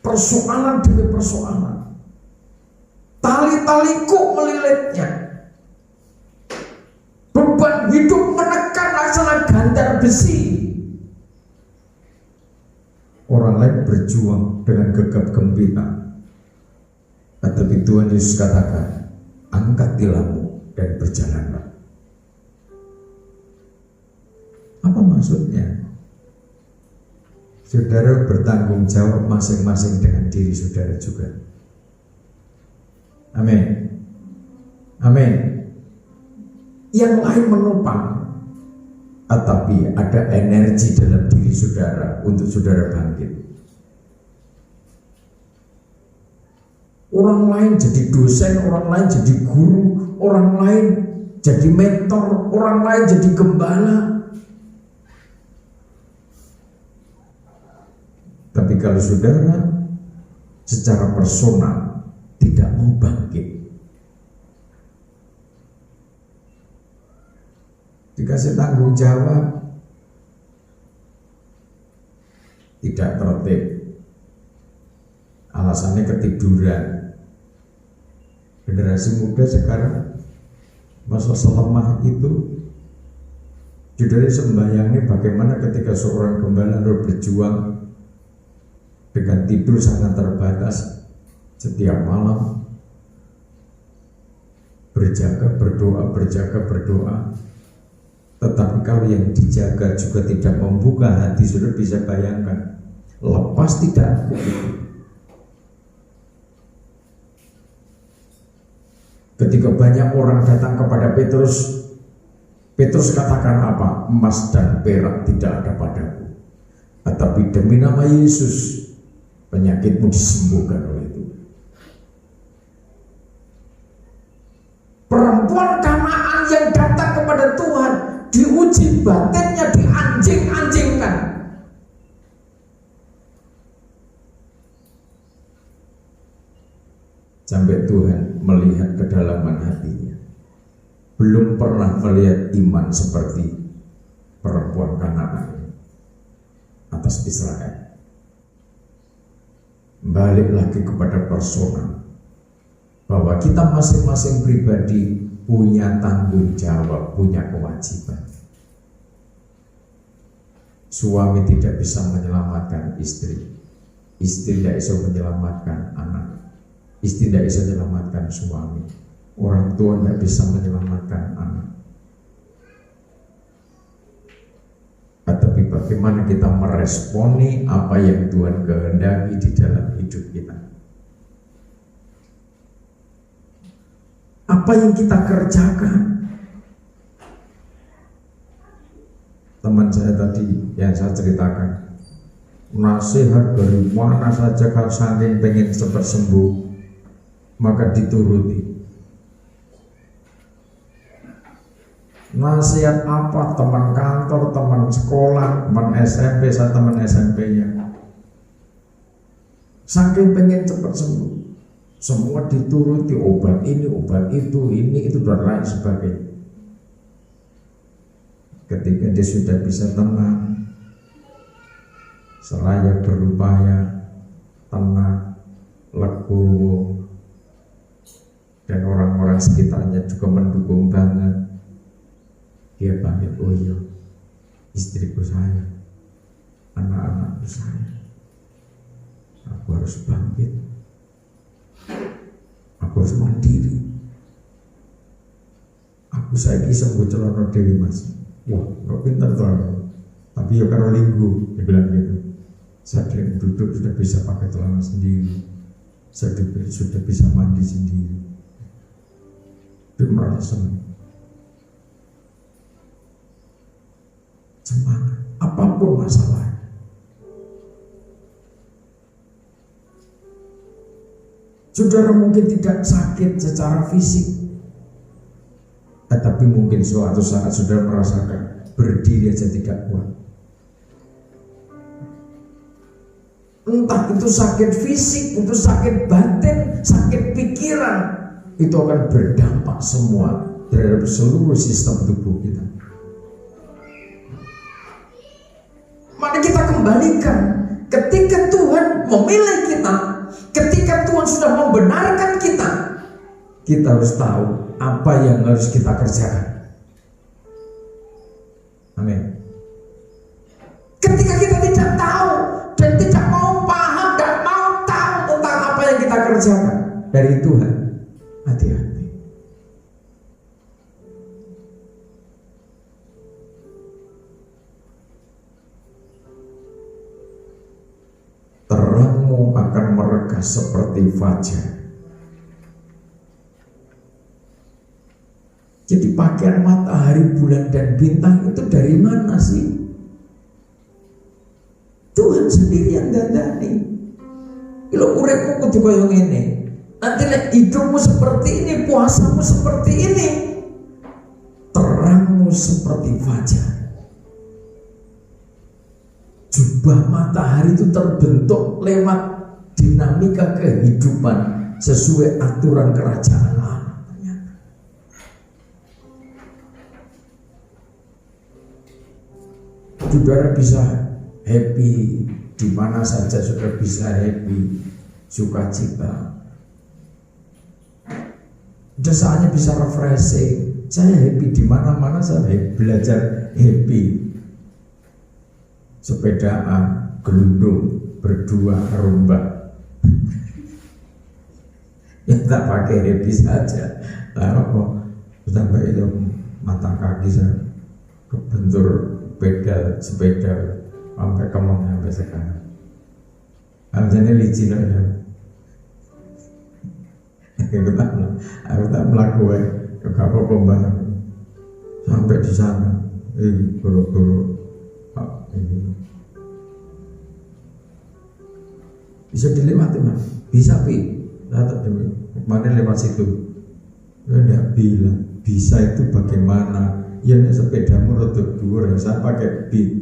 persoalan demi persoalan, tali-tali kuk melilitnya, beban hidup menekan laksana gantar besi. Orang lain berjuang dengan gegap gempita, tetapi Tuhan Yesus katakan, angkat tilangmu dan berjalanlah. Apa maksudnya? Saudara bertanggung jawab masing-masing dengan diri saudara juga. Amin. Amin. Yang lain menopang, tetapi ada energi dalam diri saudara untuk saudara bangkit. Orang lain jadi dosen, orang lain jadi guru, orang lain jadi mentor, orang lain jadi gembala. Tapi kalau saudara secara personal tidak mau bangkit, dikasih tanggung jawab, tidak tertib, alasannya ketiduran. Generasi muda sekarang masa selemah itu. Saudara sembayangnya bagaimana ketika seorang gembala berjuang dengan tidur sangat terbatas setiap malam, berjaga berdoa. Tetapi kalau yang dijaga juga tidak membuka hati, saudara bisa bayangkan, lepas tidak. Ketika banyak orang datang kepada Petrus, Petrus katakan apa? Emas dan perak tidak ada padaku, tetapi demi nama Yesus penyakitmu disembuhkan oleh Tuhan. Perempuan Kanaan yang datang kepada Tuhan diuji batinnya, dianjing-anjingkan. Sampai Tuhan melihat kedalaman hatinya. Belum pernah melihat iman seperti perempuan Kanaan atas Israel. Balik lagi kepada personal, bahwa kita masing-masing pribadi punya tanggung jawab, punya kewajiban. Suami tidak bisa menyelamatkan istri, istri tidak bisa menyelamatkan anak, istri tidak bisa menyelamatkan suami, orang tua tidak bisa menyelamatkan anak. Tetapi bagaimana kita meresponi apa yang Tuhan kehendaki di dalam hidup kita? Apa yang kita kerjakan? Teman saya tadi yang saya ceritakan, nasihat dari mana saja kalau saking pengen cepat sembuh, maka dituruti. Nasihat apa, teman kantor, teman sekolah, teman SMP, saya teman SMP-nya, saking pengen cepat sembuh, semua dituruti, obat ini, obat itu, ini, itu, dan lain sebagainya. Ketika dia sudah bisa tenang, seraya berupaya, tenang, legowo, dan orang-orang sekitarnya juga mendukung banget, dia bangkit. Oh iya, istriku saya, anak-anakku saya, aku harus bangkit, aku harus mandiri, aku saya bisa sembuh celana dewi mas. Wah, kok pintar tuh, tapi ya karo linggu, dia bilang gitu. Saya duduk sudah bisa pakai celana sendiri, saya sudah bisa mandi sendiri, dia merasa senang. Semangat, apapun masalahnya. Saudara mungkin tidak sakit secara fisik, tetapi mungkin suatu saat saudara merasakan berdiri aja tidak kuat. Entah itu sakit fisik, itu sakit batin, sakit pikiran, itu akan berdampak semua terhadap seluruh sistem tubuh kita. Mari kita kembalikan, ketika Tuhan memilih kita, ketika Tuhan sudah membenarkan kita, kita harus tahu apa yang harus kita kerjakan. Amin. Ketika kita tidak tahu dan tidak mau paham dan mau tahu tentang apa yang kita kerjakan dari Tuhan, hati-hati. Terangmu akan meregah seperti fajar. Jadi pakaian matahari, bulan, dan bintang itu dari mana sih? Tuhan sendiri yang dandani. Kalau uripmu kudu kaya ngene. Nanti hidupmu seperti ini, puasamu seperti ini, terangmu seperti fajar. Jubah matahari itu terbentuk lewat dinamika kehidupan sesuai aturan kerajaan Allah. Saudara bisa happy di mana saja, sudah bisa happy, sukacita. Udah saatnya bisa refreshing. Saya happy di mana-mana, saya belajar happy. Sepedaan, gelundung, berdua, rombak. Ya tak pakai happy saja. Lalu kok sampai itu mata kaki saya kebentur sepeda sampai kemang sampai sekarang. Amjane licin ya. Aku tak melakukan gak apa-apa mbak. Sampai di sana, guru-guru bisa dilewati mas, bisa pi. Kemarin lewat situ, ya tidak bilang bisa itu bagaimana? Ya sepedamu rotok dhuwur, saya pakai beat.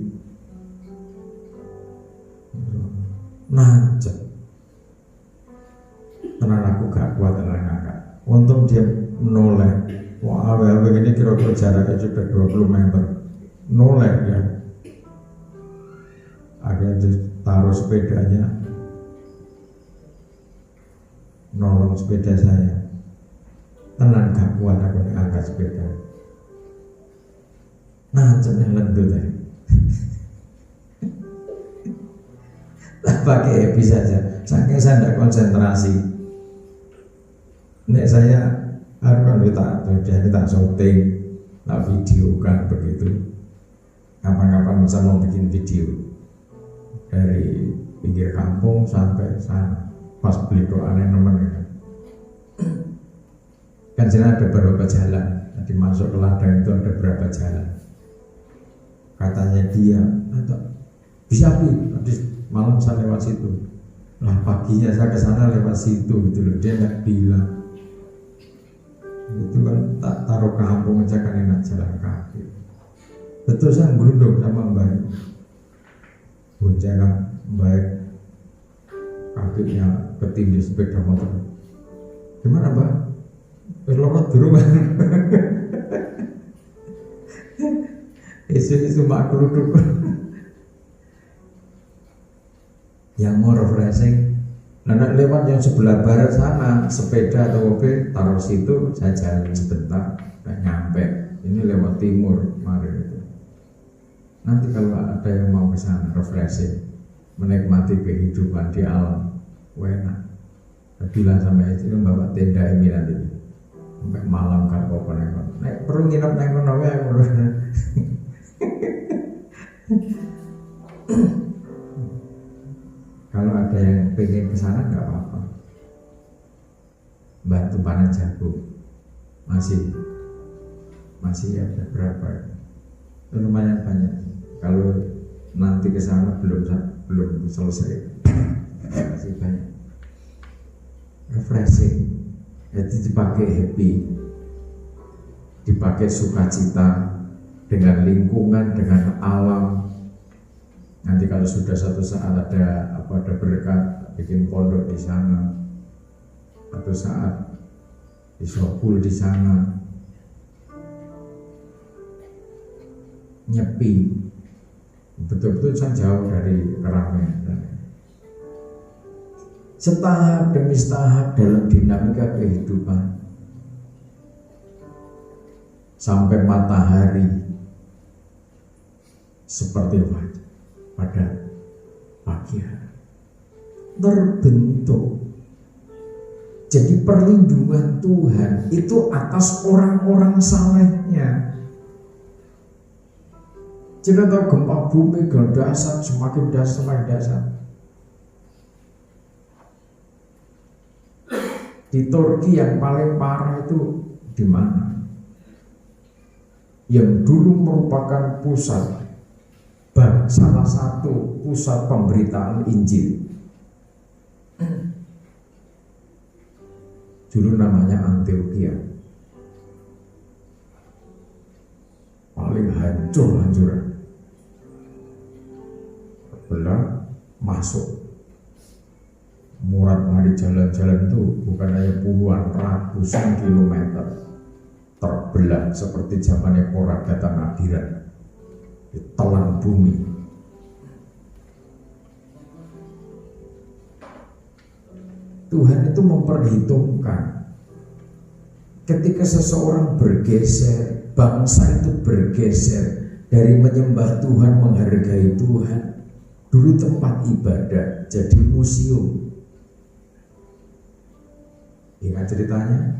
Nancep. Tenan aku gak kuat tenan kakak. Untung dia menoleh. Wah awal-awal ini kira-kira jaraknya sudah 20 meter. Noleh ya. Akhirnya taruh sepedanya, nolong sepeda saya. Tenan gak kuat aku angkat sepeda. Nah, cuman lendut ya. Pakai happy saja. Saking saya tidak konsentrasi. Nek saya harus tak syuting, tak video kan begitu. Kapan-kapan bisa mau bikin video dari pinggir kampung sampai sana. Pas beli doanya nemen kan sini ada beberapa jalan. Nanti masuk ke ladang itu ada beberapa jalan. Katanya dia, bisa habis malam saya lewat situ. Lah paginya saya ke sana lewat situ gitu loh. Dia nggak bilang. Itu kan tak taruh kampung aja kan enak jalan kaki. Betul saya berundung sama Mbak. Boncengan baik kakinya ketindih sepeda motor. Gimana Mbak? Lorot dulu kan? Isu-isu mak kerudung. Yang mau refreshing, nah lewat yang sebelah barat sana, sepeda atau mobil taruh situ, saya jalan sebentar, nggak nyampe. Ini lewat timur kemarin itu. Nanti kalau ada yang mau ke sana refreshing, menikmati kehidupan di alam, enak. Saya bilang sama istri bawa tenda ini nanti, sampai malam kan kau pengen. Nek perlu nginep neng kono wae. Kalau ada yang pengen ke sana nggak apa-apa. Bantu panen jagung masih ada berapa? Itu lumayan banyak. Kalau nanti ke sana belum selesai, masih banyak. Refreshing, jadi dipakai happy, dipakai sukacita dengan lingkungan, dengan alam. Nanti kalau sudah satu saat ada berkat, bikin pondok di sana, atau saat disopul di sana, nyepi, betul-betul saya jauh dari keramaian. Setahap demi setahap dalam dinamika kehidupan, sampai matahari seperti pada pagi hari terbentuk. Jadi perlindungan Tuhan itu atas orang-orang salehnya. Kita tahu gempa bumi dahsyat, semakin dahsyat. Di Turki yang paling parah itu di mana? yang dulu merupakan salah satu pusat pemberitaan Injil. Dulu namanya Antioquia. Paling hancur-hancuran. Benar masuk. Murat-mari jalan-jalan itu bukan hanya puluhan, ratusan kilometer. Terbelah seperti zamannya Korah datang Abiran. Ditelan bumi. Tuhan itu memperhitungkan ketika seseorang bergeser, bangsa itu bergeser dari menyembah Tuhan, menghargai Tuhan. Dulu tempat ibadah jadi museum. Ingat ceritanya?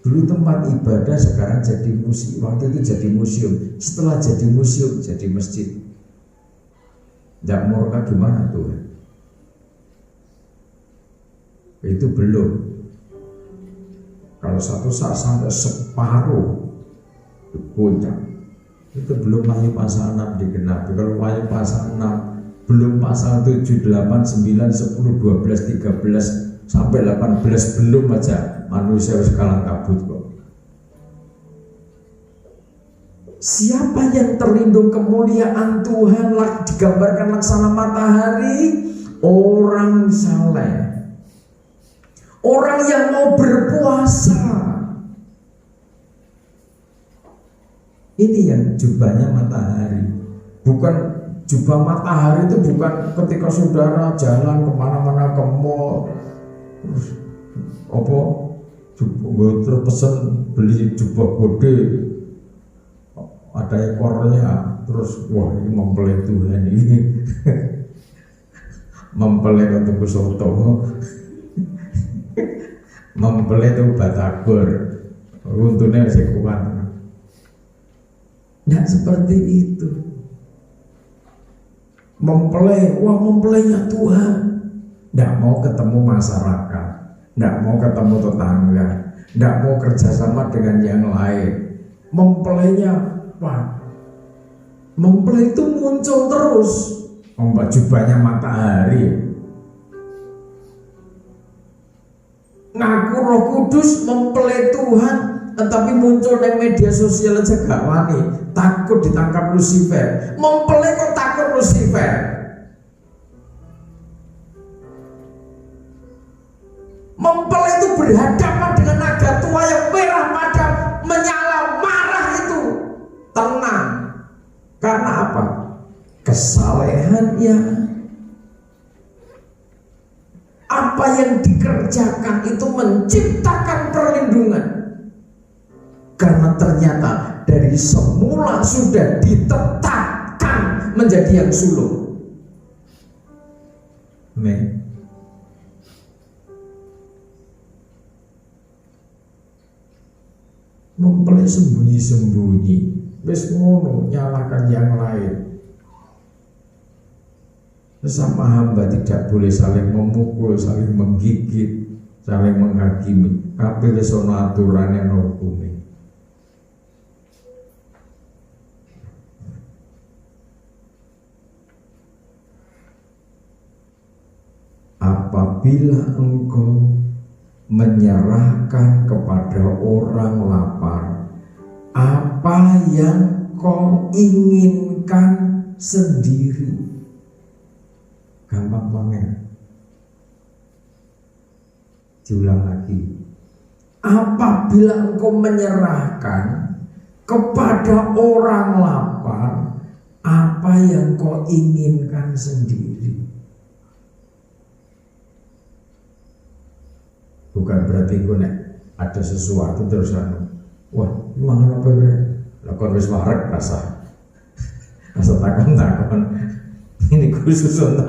Dulu tempat ibadah, sekarang jadi museum. Waktu itu jadi museum. Setelah jadi museum, jadi masjid. Nggak murka gimana Tuhan? Itu belum. Kalau satu saat sampai separuh di puncak, itu belum Wahyu pasal 6 digenapi. Kalau Wahyu pasal 6 belum pasal 7, 8, 9, 10, 12, 13 sampai 18 belum aja manusia sekalang kabut kok. Siapa yang terlindung kemuliaan Tuhan digambarkan laksana matahari? Orang saleh. Orang yang mau berpuasa. Ini yang jubahnya matahari. Bukan jubah matahari itu bukan ketika saudara jalan kemana-mana ke mall terus terus pesen beli jubah gede ada ekornya terus wah ini mempelai Tuhan ini mempelai ketemu soto mempelai itu batagor untungnya masih kuat. Nggak seperti itu. Mempelai, wah mempelainya Tuhan. Nggak mau ketemu masyarakat, nggak mau ketemu tetangga, nggak mau kerjasama dengan yang lain. Mempelainya, wah, mempelai itu muncul terus. Jubahnya matahari. Ngaku Roh Kudus mempelai Tuhan, tetapi muncul di media sosial aja gak wani, takut ditangkap Lucifer. Mempelai kok takut Lucifer? Mempelai itu berhadapan dengan naga tua yang merah padam, menyala, marah itu. Tenang. Karena apa? Kesalehannya. Apa yang dikerjakan itu menciptakan perlindungan. Karena ternyata dari semula sudah ditetapkan menjadi yang sulung. Amin. Mempelai sembunyi-sembunyi, wis ngono nyalakan yang lain. Sesama hamba tidak boleh saling memukul, saling menggigit, saling menghakimi. Kabeh wis ana aturane ana hukume. Apabila engkau menyerahkan kepada orang lapar apa yang kau inginkan sendiri, gampang banget. Diulang lagi. Apabila engkau menyerahkan kepada orang lapar apa yang kau inginkan sendiri. Bukan berarti gue ada sesuatu terus wah mangan apa gue lakon wis marek rasa takon ini khusus untuk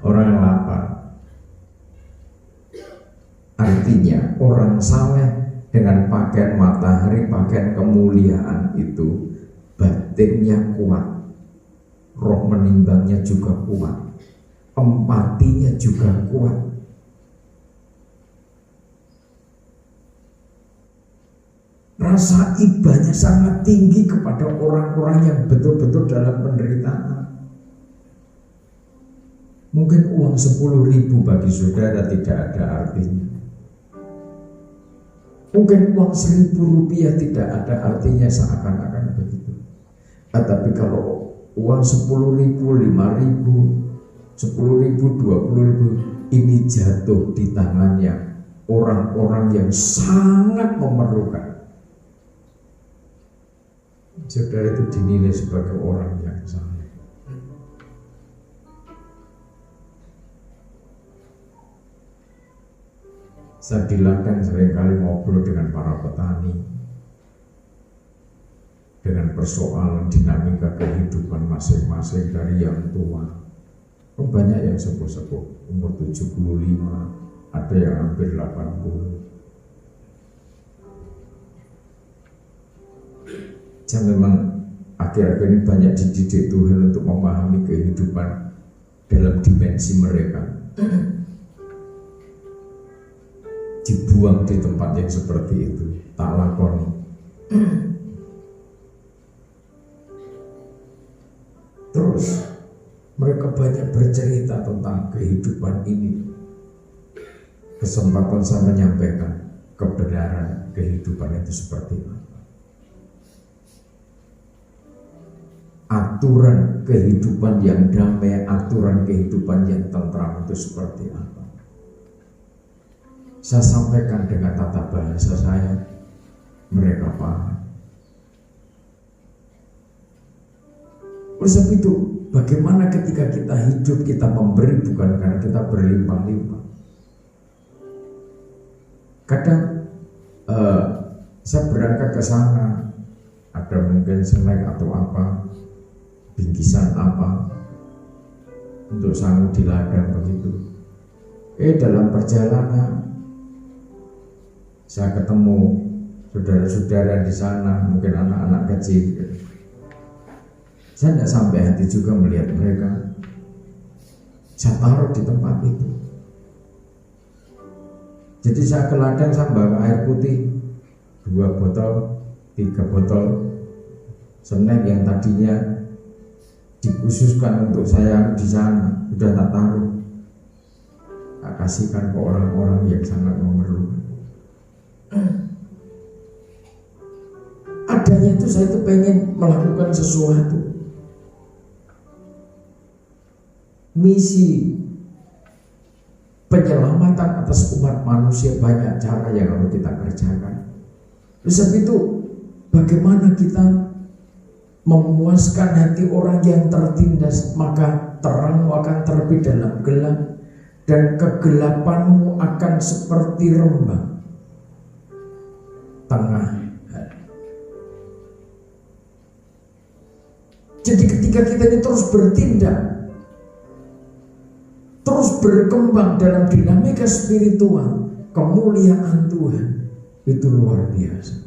orang yang lapar. Artinya orang saleh dengan pakaian matahari, pakaian kemuliaan itu batinnya kuat, roh menimbangnya juga kuat, empatinya juga kuat. rasa ibanya sangat tinggi kepada orang-orang yang betul-betul dalam penderitaan. Mungkin uang 10.000 bagi saudara tidak ada artinya. Mungkin uang 1.000 rupiah tidak ada artinya seakan-akan begitu. Tetapi kalau uang 10.000, 5.000, 10.000, 20.000 ini jatuh di tangannya orang-orang yang sangat memerlukan, saudara itu dinilai sebagai orang yang saleh. Saya di ladang seringkali ngobrol dengan para petani, dengan persoalan dinamika kehidupan masing-masing dari yang tua. Banyak yang sepuh-sepuh, umur 75, ada yang hampir 80. Saya memang akhir-akhir ini banyak dididik Tuhan untuk memahami kehidupan dalam dimensi mereka. Dibuang di tempat yang seperti itu, tak lakoni. Terus mereka banyak bercerita tentang kehidupan ini. Kesempatan saya menyampaikan kebenaran kehidupan itu seperti apa. Aturan kehidupan yang damai, aturan kehidupan yang tentram itu seperti apa. Saya sampaikan dengan tata bahasa saya, mereka paham. Oleh sebab itu, bagaimana ketika kita hidup, kita memberi bukan karena kita berlimpah-limpah. Kadang saya berangkat ke sana, ada mungkin snack atau apa, bingkisan apa, untuk sangu di ladang begitu. Dalam perjalanan saya ketemu saudara-saudara di sana, mungkin anak-anak kecil. Saya tidak sampai hati juga melihat mereka. Saya taruh di tempat itu. Jadi saya ke ladang, saya bawa air putih 2 botol, 3 botol snack yang tadinya dikhususkan untuk saya di sana, sudah tak taruh. Tak kasihkan ke orang-orang yang sangat memerlukan. Adanya itu saya itu pengen melakukan sesuatu. Misi penyelamatan atas umat manusia banyak cara yang harus kita kerjakan. Sebab itu bagaimana kita memuaskan hati orang yang tertindas, maka terangmu akan terbit dalam gelap dan kegelapanmu akan seperti rembang tengah hari. Jadi ketika kita ini terus bertindak, terus berkembang dalam dinamika spiritual, kemuliaan Tuhan itu luar biasa.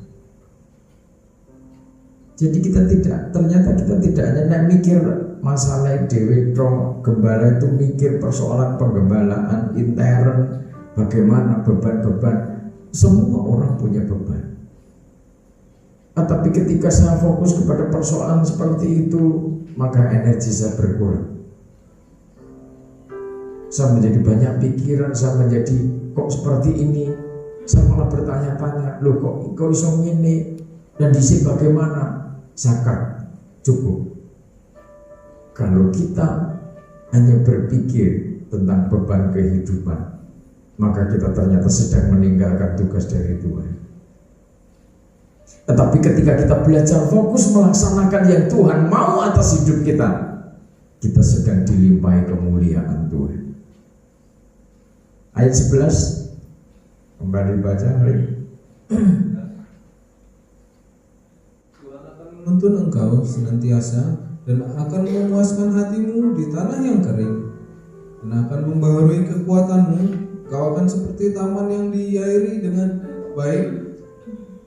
Jadi ternyata kita tidak hanya mikir masalah dewe tro, gembala itu mikir persoalan penggembalaan intern, bagaimana beban-beban. Semua orang punya beban. Tapi ketika saya fokus kepada persoalan seperti itu, maka energi saya berkurang. Saya menjadi banyak pikiran, saya menjadi kok seperti ini. Saya malah bertanya-tanya, loh kok iso ini, dan disi bagaimana? Zakat cukup. Kalau kita hanya berpikir tentang beban kehidupan, maka kita ternyata sedang meninggalkan tugas dari Tuhan. Tetapi ketika kita belajar fokus melaksanakan yang Tuhan mau atas hidup kita, kita sedang dilimpahi kemuliaan Tuhan. Ayat 11, kembali baca hari. Tuhan akan menuntun engkau senantiasa dan akan memuaskan hatimu di tanah yang kering, dan akan membaharui kekuatanmu. Kau akan seperti taman yang diairi dengan baik,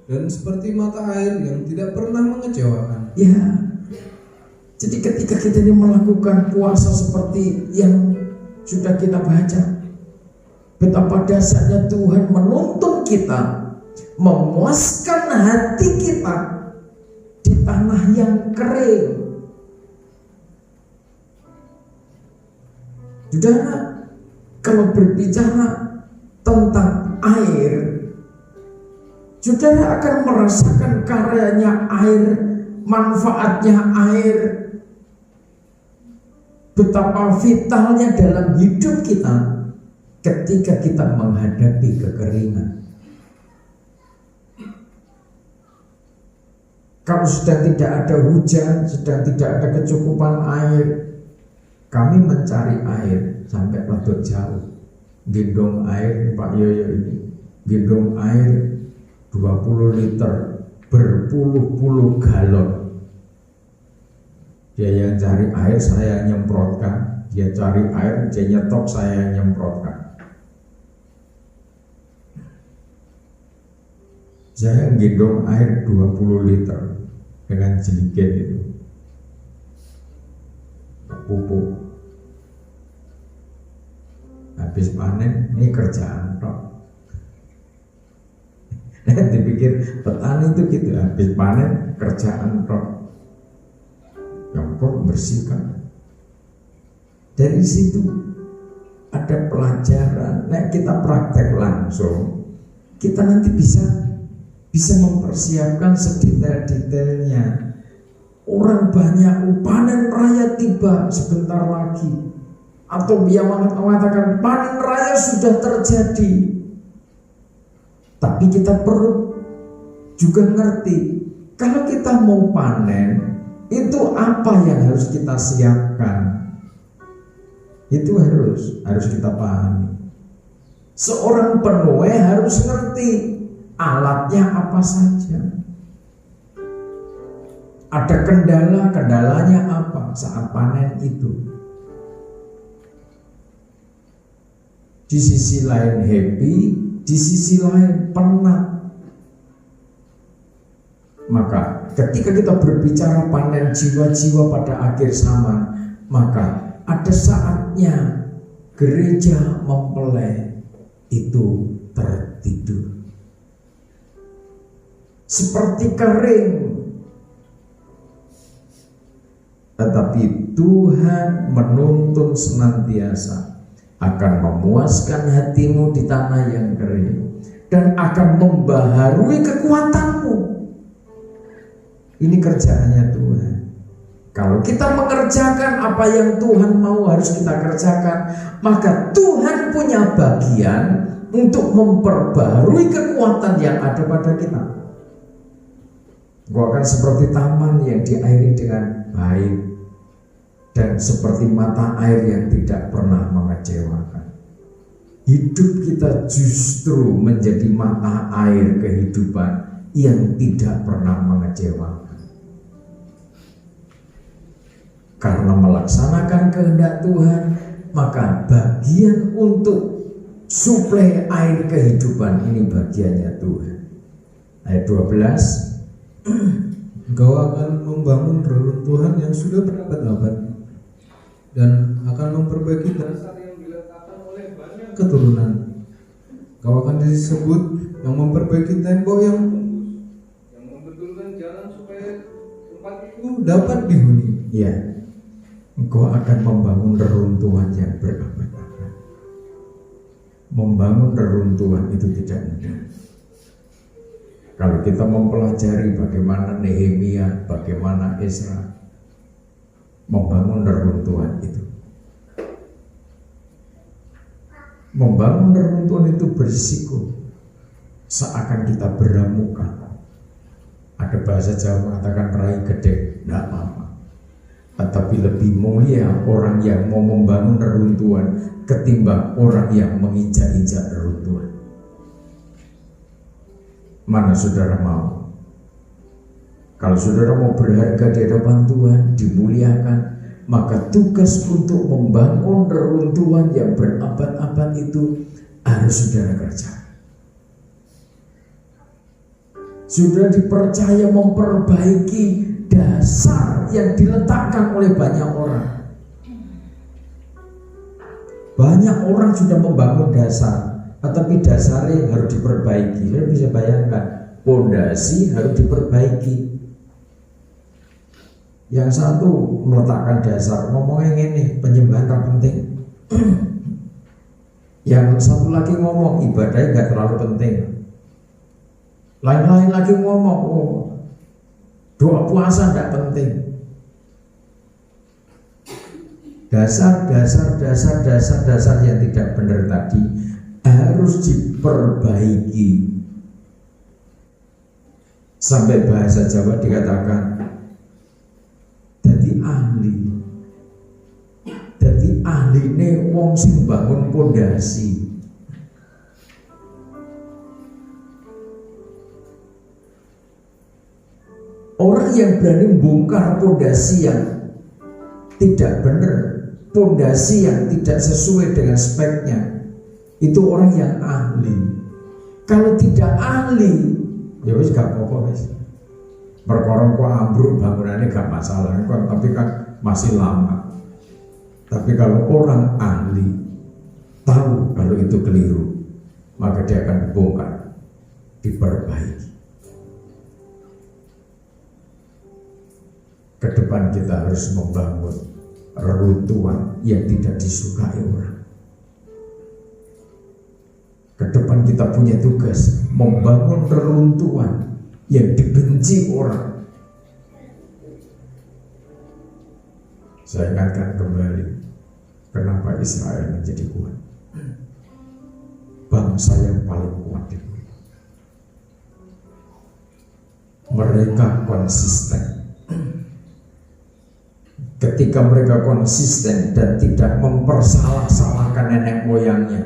dan seperti mata air yang tidak pernah mengecewakan. Ya, jadi ketika kita ini melakukan puasa seperti yang sudah kita baca, betapa dasarnya Tuhan menuntun kita memuaskan hati kita di tanah yang kering. Saudara, kalau berbicara tentang air, saudara akan merasakan karyanya air, manfaatnya air, betapa vitalnya dalam hidup kita ketika kita menghadapi kekeringan. Kalau sedang tidak ada hujan, sedang tidak ada kecukupan air, kami mencari air sampai rada jauh. Gendong air, Pak Yoyo ini, gendong air 20 liter, berpuluh-puluh galon. Dia yang cari air, saya nyemprotkan. Dia cari air, dia nyetok, saya nyemprotkan. Saya gendong air 20 liter dengan jeligen itu, pupuk. Habis panen, ini kerjaan tok. Dipikir petani itu gitu, habis panen kerjaan tok, nyemprot, bersihkan. Dari situ ada pelajaran. Nah, kita praktek langsung, kita nanti bisa mempersiapkan sedetail-detailnya. Orang banyak panen raya tiba sebentar lagi, atau dia mengatakan panen raya sudah terjadi. Tapi kita perlu juga ngerti, kalau kita mau panen, itu apa yang harus kita siapkan. Itu harus kita pahami. Seorang penuai harus ngerti alatnya apa saja. Ada kendalanya apa saat panen itu. Di sisi lain happy, di sisi lain penat. Maka ketika kita berbicara panen jiwa-jiwa pada akhir zaman, maka ada saatnya gereja mempelai itu tertidur. Seperti kering. Tetapi Tuhan menuntun senantiasa akan memuaskan hatimu di tanah yang kering dan akan membaharui kekuatanmu. Ini kerjaannya Tuhan. Kalau kita mengerjakan apa yang Tuhan mau harus kita kerjakan, maka Tuhan punya bagian untuk memperbarui kekuatan yang ada pada kita. Gua akan seperti taman yang diairi dengan baik dan seperti mata air yang tidak pernah mengecewakan. Hidup kita justru menjadi mata air kehidupan yang tidak pernah mengecewakan. Karena melaksanakan kehendak Tuhan, maka bagian untuk suplai air kehidupan ini bagiannya Tuhan. Ayat 12, Engkau akan membangun reruntuhan yang sudah berabad-abad dan akan memperbaiki dasar yang diletakkan oleh banyak keturunan. Engkau akan disebut yang memperbaiki tembok yang tembus, yang membetulkan jalan supaya tempat itu dapat dihuni. ya, engkau akan membangun reruntuhan yang berabad-abad. Membangun reruntuhan itu tidak mudah. Kalau kita mempelajari bagaimana Nehemia, bagaimana Ezra membangun reruntuhan itu. Membangun reruntuhan itu berisiko. Seakan kita beramukan. Ada bahasa Jawa mengatakan rai gede, tidak apa-apa. Tetapi lebih mulia orang yang mau membangun reruntuhan ketimbang orang yang menginjak-injak reruntuhan. Mana saudara mau? Kalau saudara mau berharga di hadapan Tuhan, dimuliakan, maka tugas untuk membangun reruntuhan yang berabad-abad itu harus saudara kerjakan. Saudara dipercaya memperbaiki dasar yang diletakkan oleh banyak orang. Banyak orang sudah membangun dasar, Tetapi dasarnya harus diperbaiki. Saya bisa bayangkan, pondasi harus diperbaiki. Yang satu meletakkan dasar, ngomongnya ini penyembahan tak penting. Yang satu lagi ngomong ibadahnya nggak terlalu penting. Lain-lain lagi ngomong, oh, doa puasa nggak penting. Dasar yang tidak benar tadi harus diperbaiki. Sampai bahasa Jawa dikatakan jadi ahli ini wong sing bangun pondasi. Orang yang berani bongkar pondasi yang tidak benar, pondasi yang tidak sesuai dengan speknya, itu orang yang ahli. Kalau tidak ahli, ya wis gak apa-apa wis. Perkara kok ambruk bangunannya gak masalah, tapi kan masih lama. Tapi kalau orang ahli tahu kalau itu keliru, maka dia akan dibongkar, diperbaiki. Ke depan kita harus membangun reruntuhan yang tidak disukai orang. Ke depan kita punya tugas membangun reruntuhan yang dibenci orang. Saya ingatkan kembali, kenapa Israel menjadi kuat? Bangsa yang paling kuat di dunia. Mereka konsisten. Ketika mereka konsisten dan tidak mempersalah-salahkan nenek moyangnya,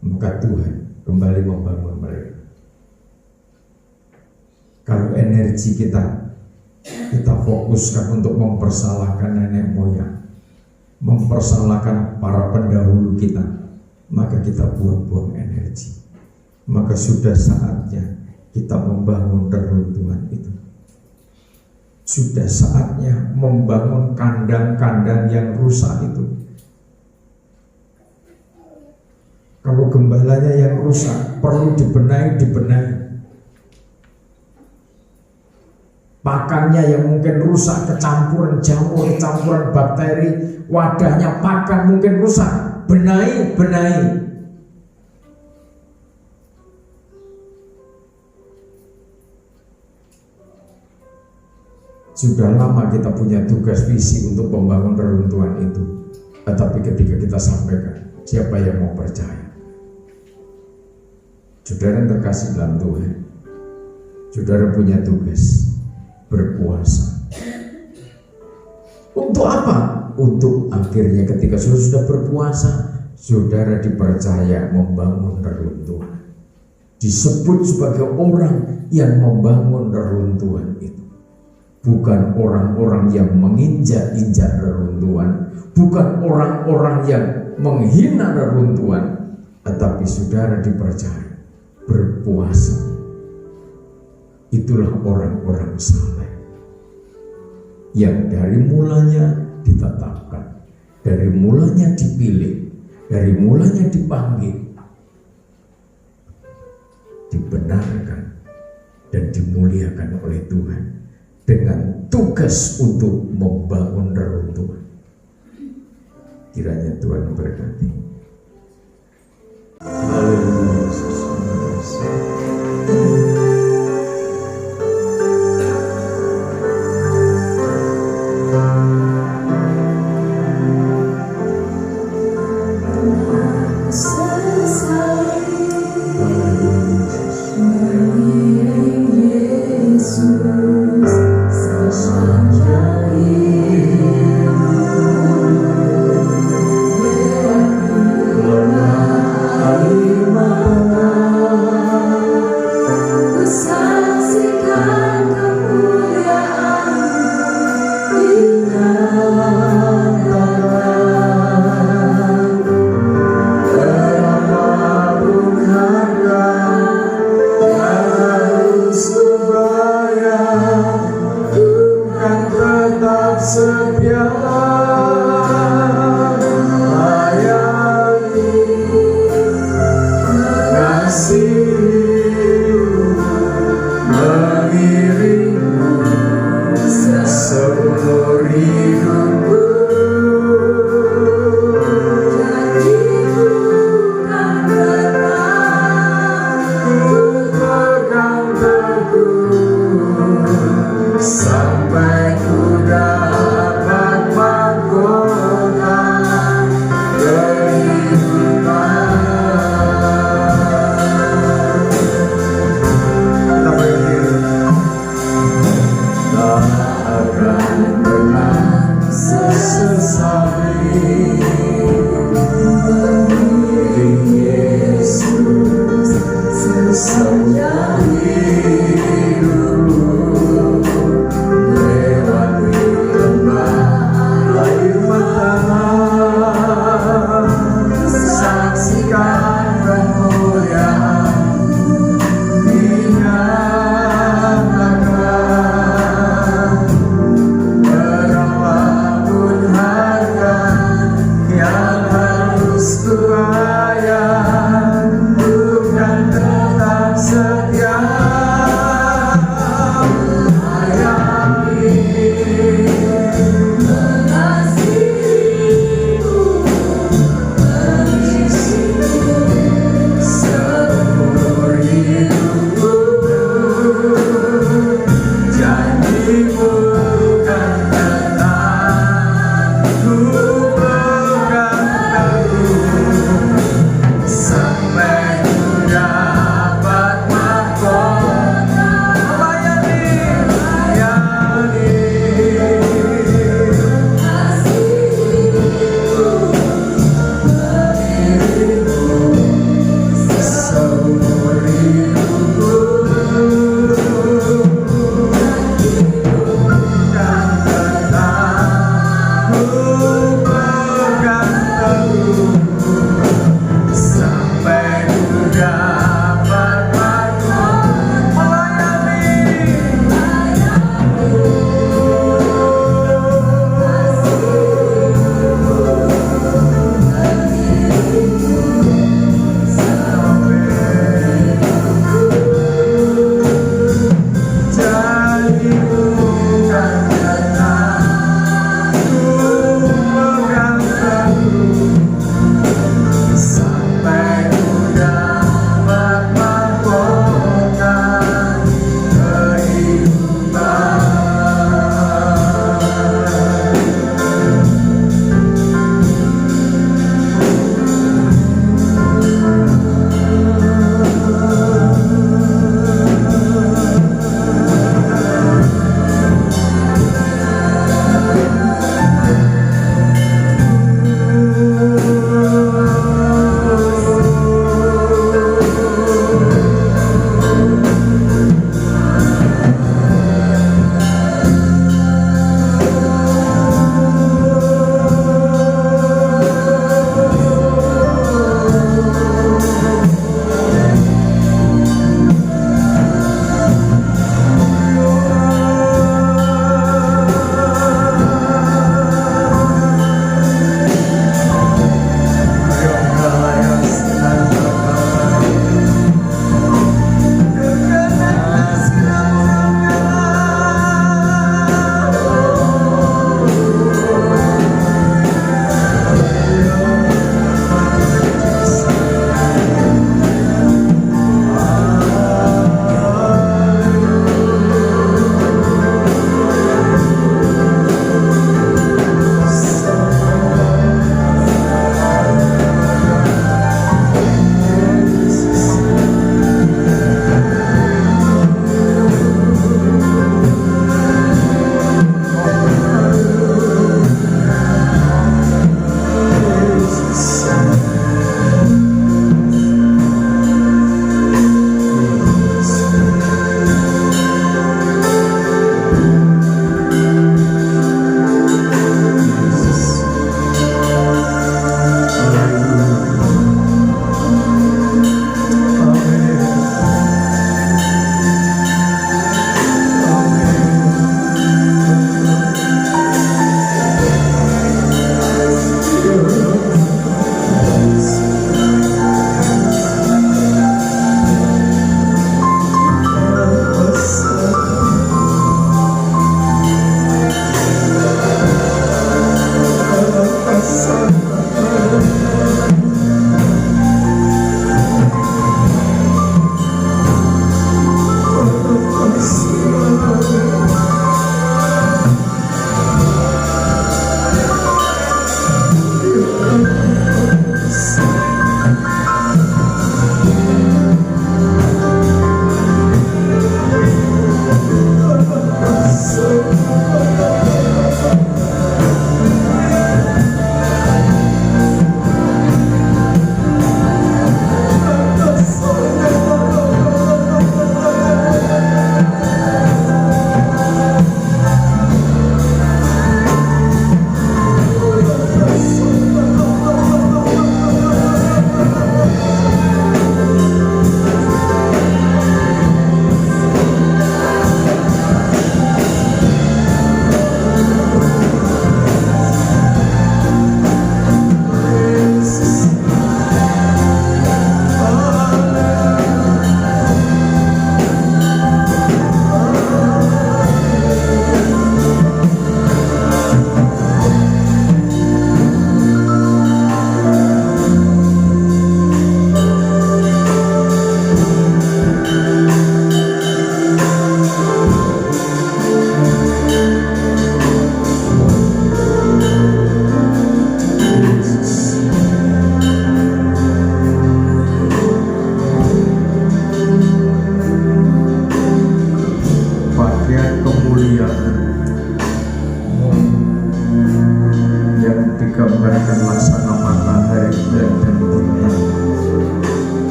maka Tuhan kembali membangun mereka. Kalau energi kita fokuskan untuk mempersalahkan nenek moyang, mempersalahkan para pendahulu kita, maka kita buang-buang energi. Maka sudah saatnya kita membangun reruntuhan itu. Sudah saatnya membangun kandang-kandang yang rusak itu. Kalau gembalanya yang rusak, perlu dibenahi. Pakannya yang mungkin rusak, kecampuran jamur, kecampuran bakteri, wadahnya pakan mungkin rusak, benahi. Sudah lama kita punya tugas visi untuk membangun reruntuhan itu. Tetapi ketika kita sampaikan, siapa yang mau percaya? Saudara yang terkasih dalam Tuhan, saudara punya tugas berpuasa. Untuk apa? Untuk akhirnya ketika sudah berpuasa, saudara dipercaya membangun reruntuhan. Disebut sebagai orang yang membangun reruntuhan itu. Bukan orang-orang yang menginjak-injak reruntuhan, bukan orang-orang yang menghina reruntuhan, tetapi saudara dipercaya berpuasa. Itulah orang-orang saleh yang dari mulanya ditetapkan, dari mulanya dipilih, dari mulanya dipanggil, dibenarkan dan dimuliakan oleh Tuhan dengan tugas untuk membangun reruntuhan. Kiranya Tuhan memberkati. Haleluya. kasih mengiringku seumur hidupku. Janjimu kan tetap ku pegang teguh sampai ku dapat mahkota kehidupan.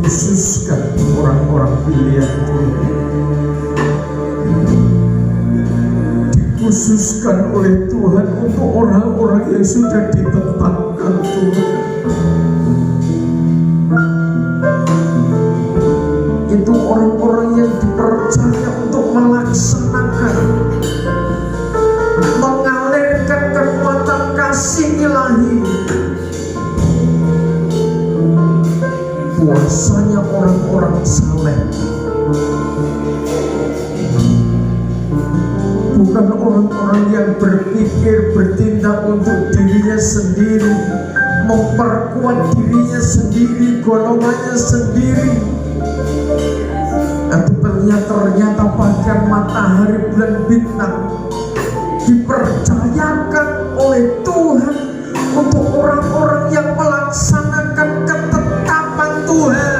dikhususkan orang-orang pilihan Tuhan, dikhususkan oleh Tuhan untuk orang-orang yang sudah ditetapkan Tuhan. Itu orang-orang yang dipercaya untuk melaksanakan, mengalirkan kekuatan kasih ilahi. Puasanya orang-orang saleh, bukan orang-orang yang berpikir bertindak untuk dirinya sendiri, memperkuat dirinya sendiri, golongannya sendiri. Tapi ternyata bahkan matahari, bulan, bintang dipercayakan oleh Tuhan untuk orang-orang yang melaksanakan ketetapan Tuhan.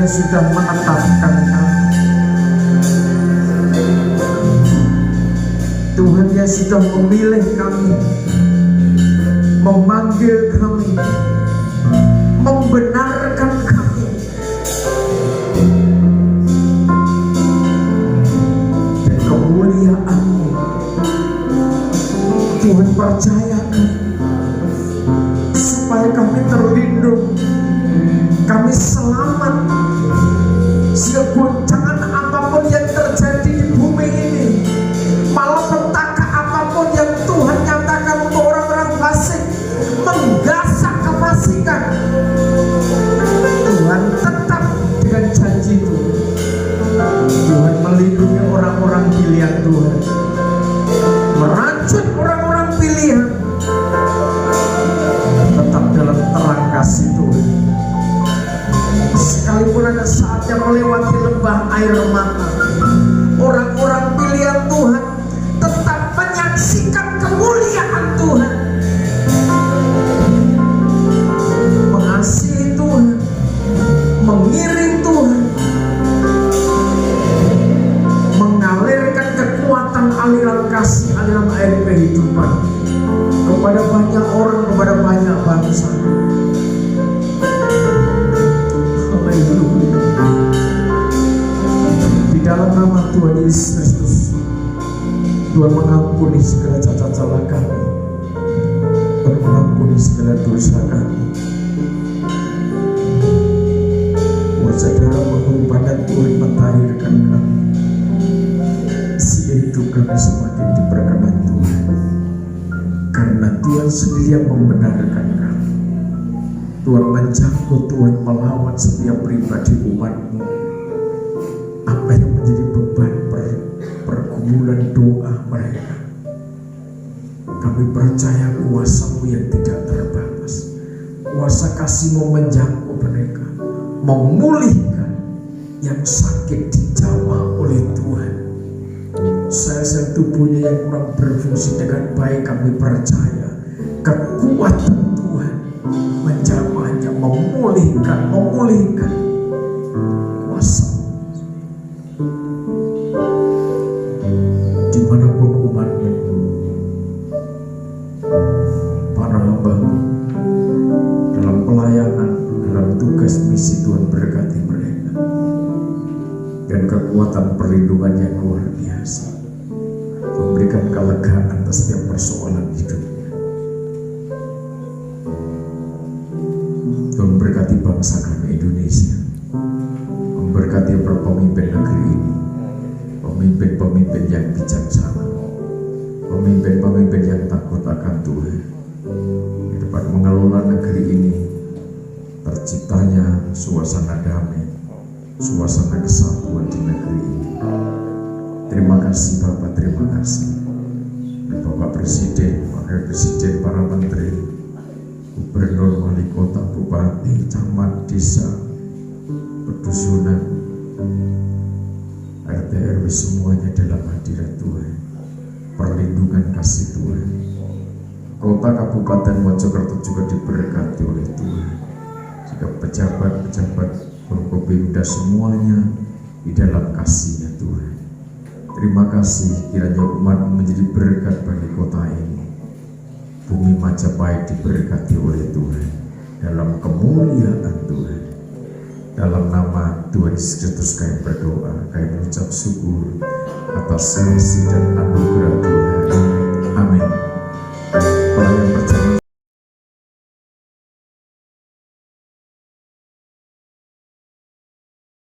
Sudah menetapkan kami. Tuhan yang sudah memilih kami, memanggil kami, membenarkan kami. Dan kemuliaan-Mu Tuhan percayakan supaya kami terlindung, kami selamat. Seguncangan apapun yang terjadi di bumi ini, malapetaka apapun yang Tuhan nyatakan untuk orang-orang fasik, menggasak kefasikan, Tuhan tetap dengan janji itu. Tuhan melindungi orang-orang pilihan Tuhan, merajut orang-orang pilihan, tetap dalam terang kasih Tuhan. Sekalipun ada saatnya melewati lembah air mata, orang-orang pilihan Tuhan tetap menyaksikan kemuliaan Tuhan. kasih aliran air kehidupan kepada banyak orang, kepada banyak bangsa. Haleluya. Di dalam nama Tuhan Yesus Kristus, Tuhan mengampuni segala cacat salah kami, Tuhan mengampuni segala dosa kami. Saudara mengubahkan Tuhan mentahirkan kami, sehingga hidup kami semakin diberkenan Tuhan, karena Tuhan sendiri yang membenarkan kami. Tuhan menjangkau, Tuhan melawan setiap pribadi umat-Mu. Apa yang menjadi beban pergumulan doa mereka, kami percaya kuasa-Mu yang tidak terbatas, kuasa kasih-Mu menjangkau mereka, memulihkan yang sakit dijamah oleh Tuhan. Sel-sel tubuhnya yang kurang berfungsi dengan baik, kami percaya kekuatan Tuhan menjamahnya, memulihkan kuasa. Dimanapun umat-Mu, para hamba-Mu dalam pelayanan, dalam tugas misi, Tuhan berkati mereka dan kekuatan perlindungan yang luar biasa, memberikan kelegaan atas setiap persoalan hidupnya. Tuhan berkati bangsa kami Indonesia, memberkati pemimpin negeri ini, pemimpin-pemimpin yang bijaksana, pemimpin-pemimpin yang takut akan Tuhan, yang dapat mengelola negeri ini, terciptanya suasana damai, suasana kesatuan di negeri ini. Terima kasih Bapak, terima kasih. Dan Bapak Presiden, Wakil Presiden, para Menteri, Gubernur, Wali Kota, Bupati, Camat, Desa, Pedusunan, RT RW, semuanya dalam hadirat Tuhan, perlindungan kasih Tuhan. Kota Kabupaten Mojokerto juga diberkati oleh Tuhan. Pejabat-pejabat Forkopimda semuanya di dalam kasih-Nya Tuhan. Terima kasih, kiranya umat menjadi berkat bagi kota ini. Bumi Majapahit diberkati oleh Tuhan dalam kemuliaan Tuhan. Dalam nama Tuhan Yesus Kristus kami berdoa, kami mengucap syukur atas kasih dan anugerah Tuhan.